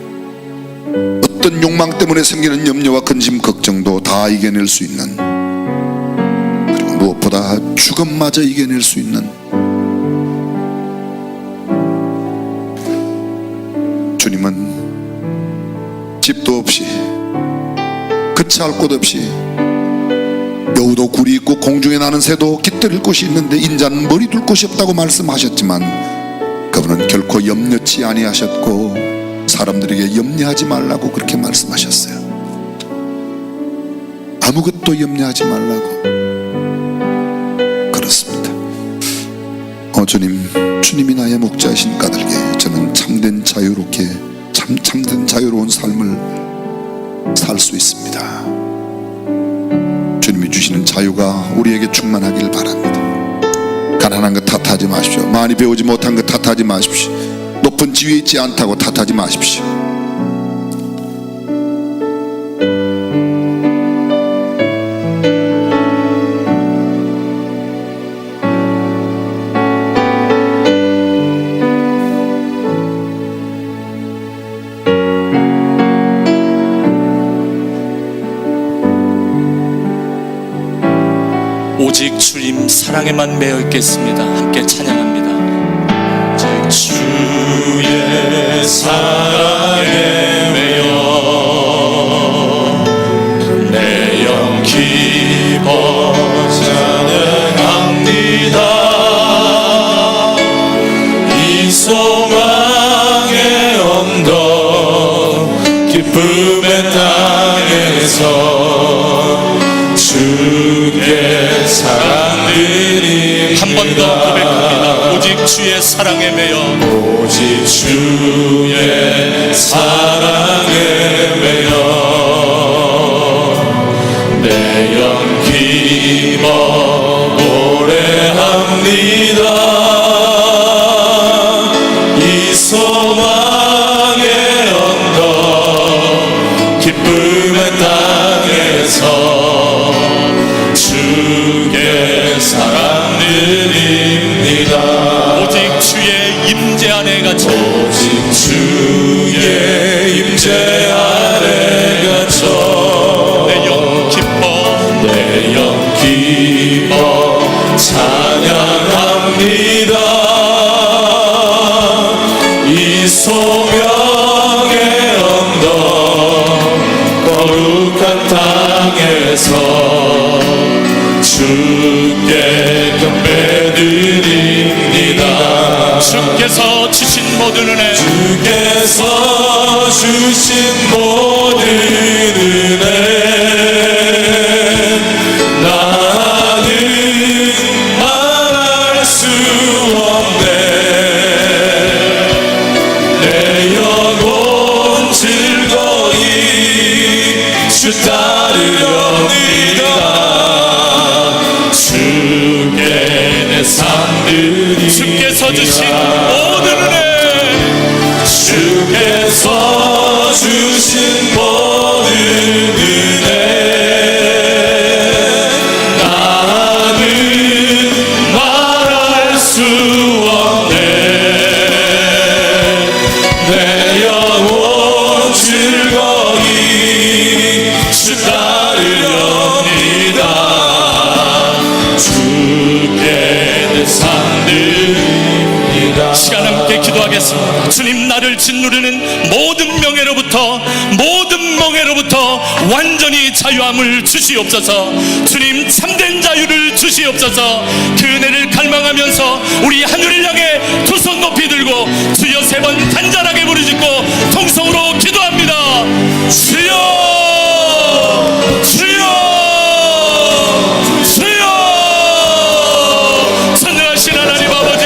[SPEAKER 3] 어떤 욕망 때문에 생기는 염려와 근심 걱정도 다 이겨낼 수 있는, 그리고 무엇보다 죽음마저 이겨낼 수 있는 주님은 집도 없이 그치할 곳 없이 여우도 굴이 있고 공중에 나는 새도 깃들일 곳이 있는데 인자는 머리 둘 곳이 없다고 말씀하셨지만 그분은 결코 염려치 아니하셨고 사람들에게 염려하지 말라고 그렇게 말씀하셨어요. 아무것도 염려하지 말라고. 그렇습니다. 주님이 나의 목자이신 까닭에 저는 참된 자유롭게 참된 자유로운 삶을 살 수 있습니다. 주님이 주시는 자유가 우리에게 충만하길 바랍니다. 가난한 것 탓하지 마십시오. 많이 배우지 못한 것 탓하지 마십시오. 높은 지위에 있지 않다고 탓하지 마십시오.
[SPEAKER 1] 오직 주님 사랑에만 매여 있겠습니다. 함께 찬양합니다. 오직 주의 사랑에 매여 내 영 기뻐 찬양합니다. 이 소망의 언덕 기쁨의 땅에서 주의 사랑 드립니다. 한 번 더 고백합니다. 오직 주의 사랑에 매여 오직 주의 사랑에 매여 내 영 기뻐 노래합니다. 이 소망의 언덕 기쁨의 땅에서 주의 사랑 드립니다. 오직 주의 임재 안에 갇혀 오직 주의 임재 안에 갇혀 내 영 기뻐 찬양합니다. 이 소명의 언덕 거룩한 땅에서 주께 경배드립니다. 주께서 주신 모든 은혜 주께서 주신 모든 은혜 나는 말할 수 없네. 내 영혼 즐거이 주 따르렵니다. 주께 내 삶들이 주께서 주신 모든 은혜 주께서 주신 모든 은혜 기도하겠습니다. 주님, 나를 짓누르는 모든 멍에로부터 완전히 자유함을 주시옵소서. 주님, 참된 자유를 주시옵소서. 그 은혜를 갈망하면서 우리 하늘을 향해 두 손 높이 들고 주여 세 번 간절하게 부르짖고 통성으로 기도합니다. 주여, 주여, 주여. 전능하신 하나님 아버지,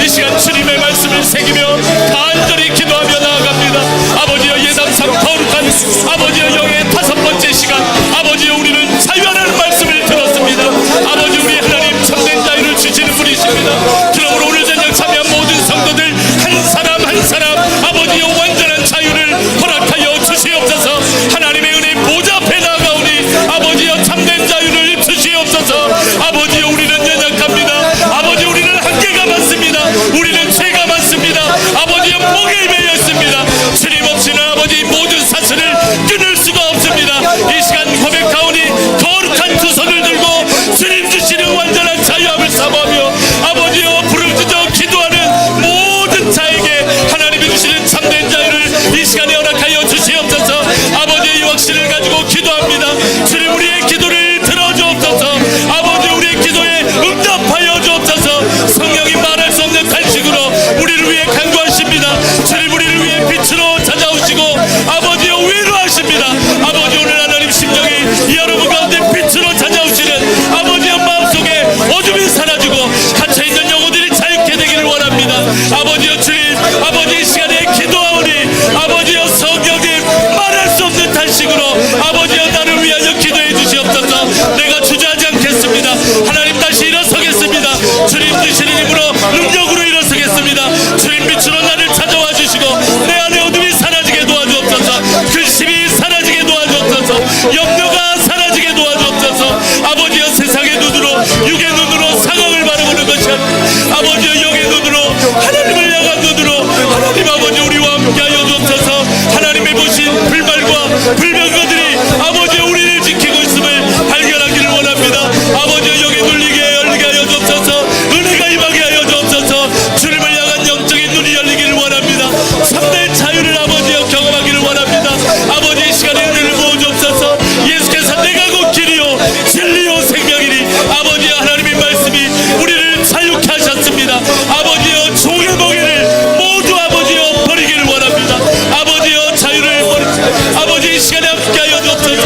[SPEAKER 1] 이 시간 주님의 말씀을 새기며 간절히 기도하며 나아갑니다. 아버지여, 예담상 거룩한 아버지여 영의 5번째 시간, 아버지여 우리는 자유하라는 말씀을 들었습니다. 아버지, 우리 하나님 참된 자유를 주시는 분이십니다. 그러므로 오늘 저녁 참여한 모든 성도들 한 사람 한 사람 아버지여 완전한 자유를 허락하여 주시옵소서. 하나님의 은혜 보좌 앞에 나아가오니 아버지여 참된 자유를 주시옵소서. 아버지여, 우리는 연약합니다. 아버지, 우리는 한계가 많습니다. 우리는 죄가 많습니다. 아버지여, 목에 매여 있습니다. 주님 없이는 아버지 모든 사슬을 끊을 수가 없습니다. 이 시간 고백하오니 거룩한 두 손을 들고 주님 주시는 완전한 자유함을 사모하며 아버지여 부르짖어 기도하는 모든 자에게 하나님이 주시는 참된 자유를 이 시간에 허락하여 주시옵소서. 아버지의 이 확신을 가지고 기도합니다. 주님, 우리의 기도를 들어주옵소서. 아버지, 우리의 기도에 응답하여 주옵소서. 성령이 말할 수 없는 탄식으로 우리를 위해 간구하십니다. 주님, 우리를 위해 빛으로 찾아오시고 아버지여 위로하십니다. 아버지, 오늘 하나님 심령이 여러분 가운데 빛으로 찾아오시는 아버지의 마음속에 어둠이 사라지고 갇혀있는 영혼들이 자유케 되기를 원합니다. 아버지여, 주님, 아버지 이 시간에 기도하오니 아버지여 성령님 말할 수 없는 탄식으로 아버지여 나를 위하여 기도해 주시옵소서. 내가 주저하지 않겠습니다. 하나님, 다시 일어서겠습니다. 주님 주시는 힘으로 능력으로 일어서겠습니다. 주님 빛으로 나를 찾아와 주시고 내 안에 어둠이 사라지게 도와주옵소서. 근심이 사라지게 도와주옵소서. 염려가 사라지게 도와주옵소서. 아버지여, 세상의 눈으로 육의 눈으로 상황을 바라보는 것이 아니라 아버지여 영의 눈으로 하나님을 향한 눈으로 하나님 아버지 우리와 함께하여 주옵소서. 하나님의 보신 불말과 불명거들이 아버지여 우리를 지키고 있음을 발견하기를 원합니다. 아버지여, 영에 눌리게 열리게 하여 주옵소서. 은혜가 임하게 하여 주옵소서. 주님을 향한 영적인 눈이 열리기를 원합니다. 참된 자유를 아버지여 경험하기를 원합니다. 아버지, 이 시간에 은혜를 부어 주옵소서. 예수께서 내가 곧 길이요 진리요 생명이니 아버지여 하나님의 말씀이 우리를 자유케 하셨습니다. 아버지여, 종의 멍에를 모두 아버지여 버리기를 원합니다. 아버지여, 자유를 버리시고 아버지 이 시간에 함께하여 주옵소서.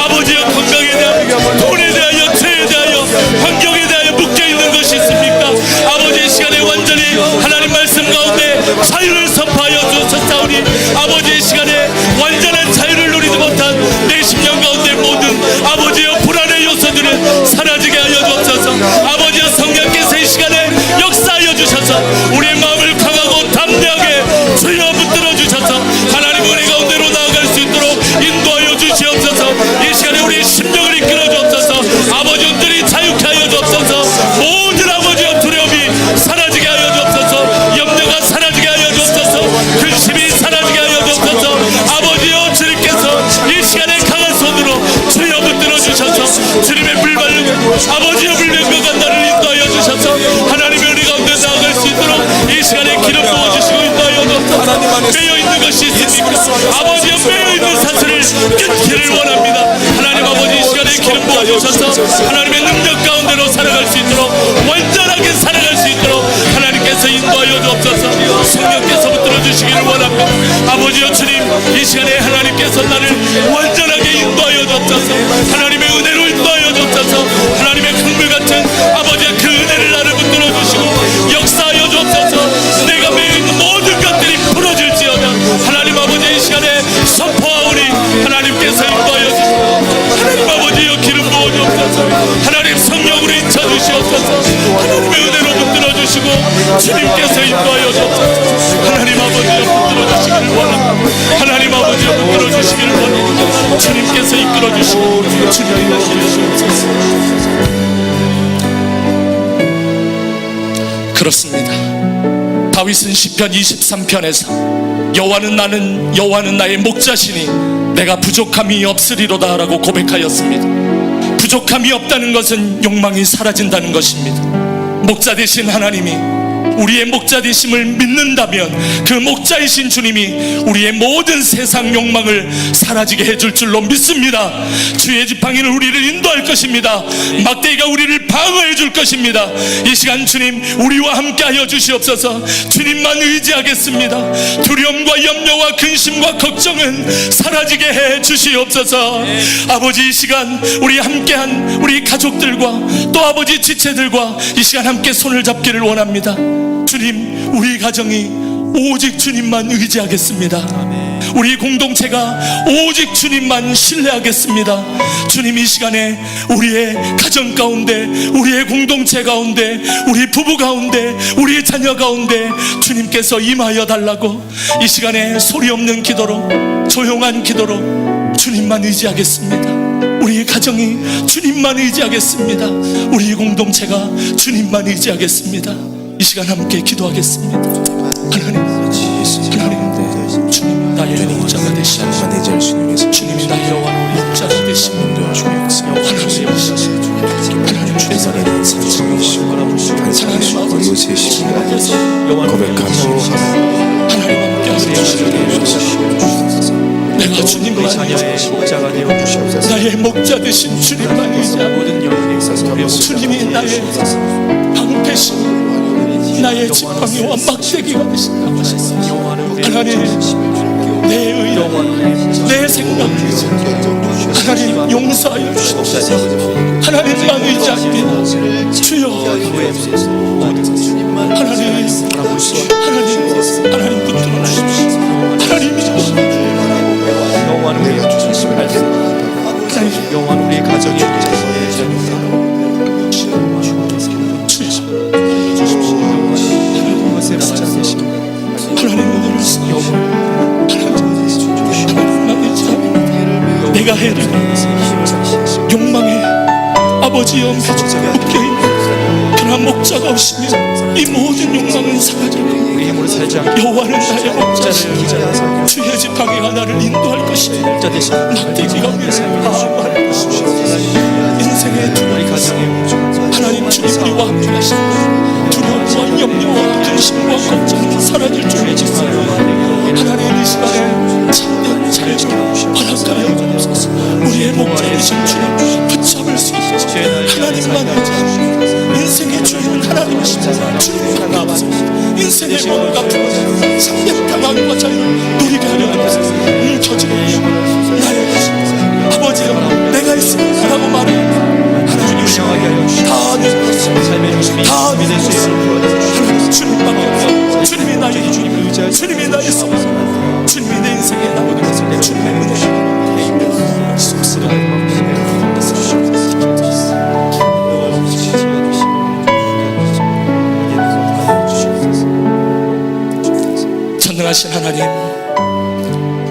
[SPEAKER 1] 아버지여, 건강에 대하여 돈에 대하여 죄에 대하여 환경에 대하여 묶여있는 것이 있습니까? 아버지 이 시간에 완전히 하나님 말씀 가운데 자유를 선포하여 주셨사오니 아버지 이 시간에 완전한 자유를 누리지 못한 내 심령 가운데 모든 아버지여 불안의 요소들을 사라지게 하여 주옵소서. 아버지여, 성령께서 이 시간에 역사하여 주셔서 우리의 마음을 강하고 담대하게 주여 붙들어 주셔서 하나님 은혜 가운데로 나아갈 수 있도록 인도하여 주시옵소서. 이 시간에 우리의 심령을 이끌어 주옵소서. 아버지, 온전히 자유케 하여 주옵소서. 모든 아버지여 두려움이 사라지게 하여 주옵소서. 염려가 사라지게 하여 주옵소서. 근심이 사라지게 하여 주옵소서. 아버지여, 주님께서 이 시간에 강한 손으로 주여 붙들어 주셔서 주님의 불발른 아버지여 불명과 나를 인도하여 주셔서 하나님의 은혜 가운데 나아갈 수 있도록 이 시간에 기름 부어주시고 인도하여 주옵소서. 빼어있는 것이 있습니까? 아버지여, 빼어있는 사슬을 끊기를 원합니다. 하나님 아버지, 이 시간에 기름 부어주셔서 하나님의 능력 가운데로 살아갈 수 있도록 완전하게 살아갈 수 있도록 하나님께서 인도하여 주옵소서. 성령께서 붙들어 주시기를 원합니다. 아버지여, 주님, 이 시간에 하나님께서 나를 완전하게 인도하여 주옵소서. 하나님의 은혜로 인도하여 주옵소서. 하나님의 강물 같은 아버지의 그 은혜를 나를 붙들어 주시고 역사하여 주옵소서. 내가 매여 있는 모든 것들이 풀어질지어다. 하나님 아버지, 이 시간에 선포하오니 하나님께서 인도하여 주시고 하나님 아버지여 기름 부어 주옵소서. 하나님 성령으로 인쳐 주시옵소서. 하나님의 은혜로 붙들어 주시고 주님께서 인도하여 주옵소서. 하나님 아버지여 붙들어 주시기를 원합니다. 하나님 아버지여 붙들어 주시기를 원합니다. 주님께서 이끌어 주시고 주님께서 주시옵소서. 그렇습니다. 다윗은 시편 23편에서 여호와는 나의 목자시니 내가 부족함이 없으리로다 라고 고백하였습니다. 부족함이 없다는 것은 욕망이 사라진다는 것입니다. 목자 되신 하나님이 우리의 목자 되심을 믿는다면 그 목자이신 주님이 우리의 모든 세상 욕망을 사라지게 해줄 줄로 믿습니다. 주의 지팡이는 우리를 인도할 것입니다. 막대기가 우리를 방어해 줄 것입니다. 이 시간 주님 우리와 함께하여 주시옵소서. 주님만 의지하겠습니다. 두려움과 염려와 근심과 걱정은 사라지게 해 주시옵소서. 아버지, 이 시간 우리 함께한 우리 가족들과 또 아버지 지체들과 이 시간 함께 손을 잡기를 원합니다. 주님, 우리 가정이 오직 주님만 의지하겠습니다. 우리 공동체가 오직 주님만 신뢰하겠습니다. 주님, 이 시간에 우리의 가정 가운데, 우리의 공동체 가운데, 우리 부부 가운데, 우리 자녀 가운데 주님께서 임하여 달라고 이 시간에 소리 없는 기도로, 조용한 기도로 주님만 의지하겠습니다. 우리 가정이 주님만 의지하겠습니다. 우리 공동체가 주님만 의지하겠습니다. 이 시간 함께 기도하겠습니다. 하나님, 주님 나의 목자가 되시고 주님이 나의 목자가 되시고 하나님 주의 사랑의 하나님 하나님 함께 하시옵소서. 내가 주님만 의지하고 나의 목자 되신 주님만 의지하고 주님이 나의 방패시고 나의 지팡이와 막대기가 되신다고 하셨습니다. 하나님, 내 의욕, 내 생각 하나님 용서하여 주시옵소서. 하나님만 의지합니다. 주여, 하나님 붙들어 주십시오. 하나님
[SPEAKER 4] 영원 우리 가정이
[SPEAKER 1] 내가 해야 될 욕망에 아버지여 묶여있는 그러한 목자가 오시면 이 모든 욕망은 사라질 것입니다. 여호와는 나의 목자시니 주의 지팡이가 나를 인도할 것이니 막대기가 우리를 방어할 것입니다. 인생의 두려움, 하나님 주님 우리와 함께 하시니 두려움과 염려와 근심과 걱정이 사라질 줄 믿습니다. 하나님, 이 시간에 참된 자유를 허락하여 주옵소서. 우리의 목자이신 주님 붙잡을 수 있게 하나님만 의지하시고 인생의 주인은 하나님이십니다. 주님은 없습니다. 인생의 뭔가 참된 평안과 자유를 누리게 하려는 것을 뭉쳐지고 나의 것입니다. 아버지여, 내가 있습니다 라고 말해 하나님이 다 내 것입니다. 다 믿을 수 있습니다. 주님밖에 없어. 주님이 나의 주님, 주님이 나의 소망, 주님이 내 인생의 나무가 되서 주님의 은혜 전능하신 하나님,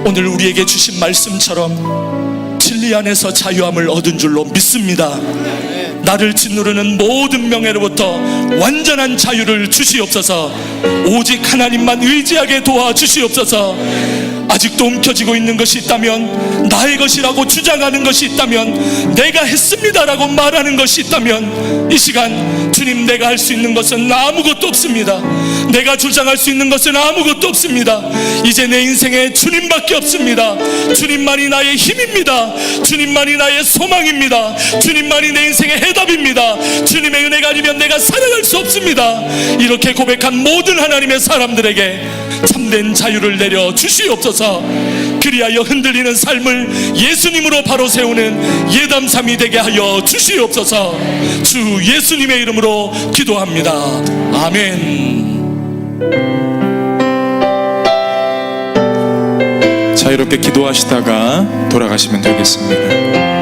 [SPEAKER 1] 오늘 우리에게 주신 말씀처럼 진리 안에서 자유함을 얻은 줄로 믿습니다. 나를 짓누르는 모든 명예로부터 완전한 자유를 주시옵소서. 오직 하나님만 의지하게 도와주시옵소서. 아직도 움켜쥐고 있는 것이 있다면, 나의 것이라고 주장하는 것이 있다면, 내가 했습니다라고 말하는 것이 있다면, 이 시간 주님, 내가 할 수 있는 것은 아무것도 없습니다. 내가 주장할 수 있는 것은 아무것도 없습니다. 이제 내 인생에 주님밖에 없습니다. 주님만이 나의 힘입니다. 주님만이 나의 소망입니다. 주님만이 내 인생의 해답입니다. 주님의 은혜가 아니면 내가 살아갈 수 없습니다. 이렇게 고백한 모든 하나님의 사람들에게 참된 자유를 내려 주시옵소서. 그리하여 흔들리는 삶을 예수님으로 바로 세우는 예담삼이 되게 하여 주시옵소서. 주 예수님의 이름으로 기도합니다. 아멘.
[SPEAKER 2] 자유롭게 기도하시다가 돌아가시면 되겠습니다.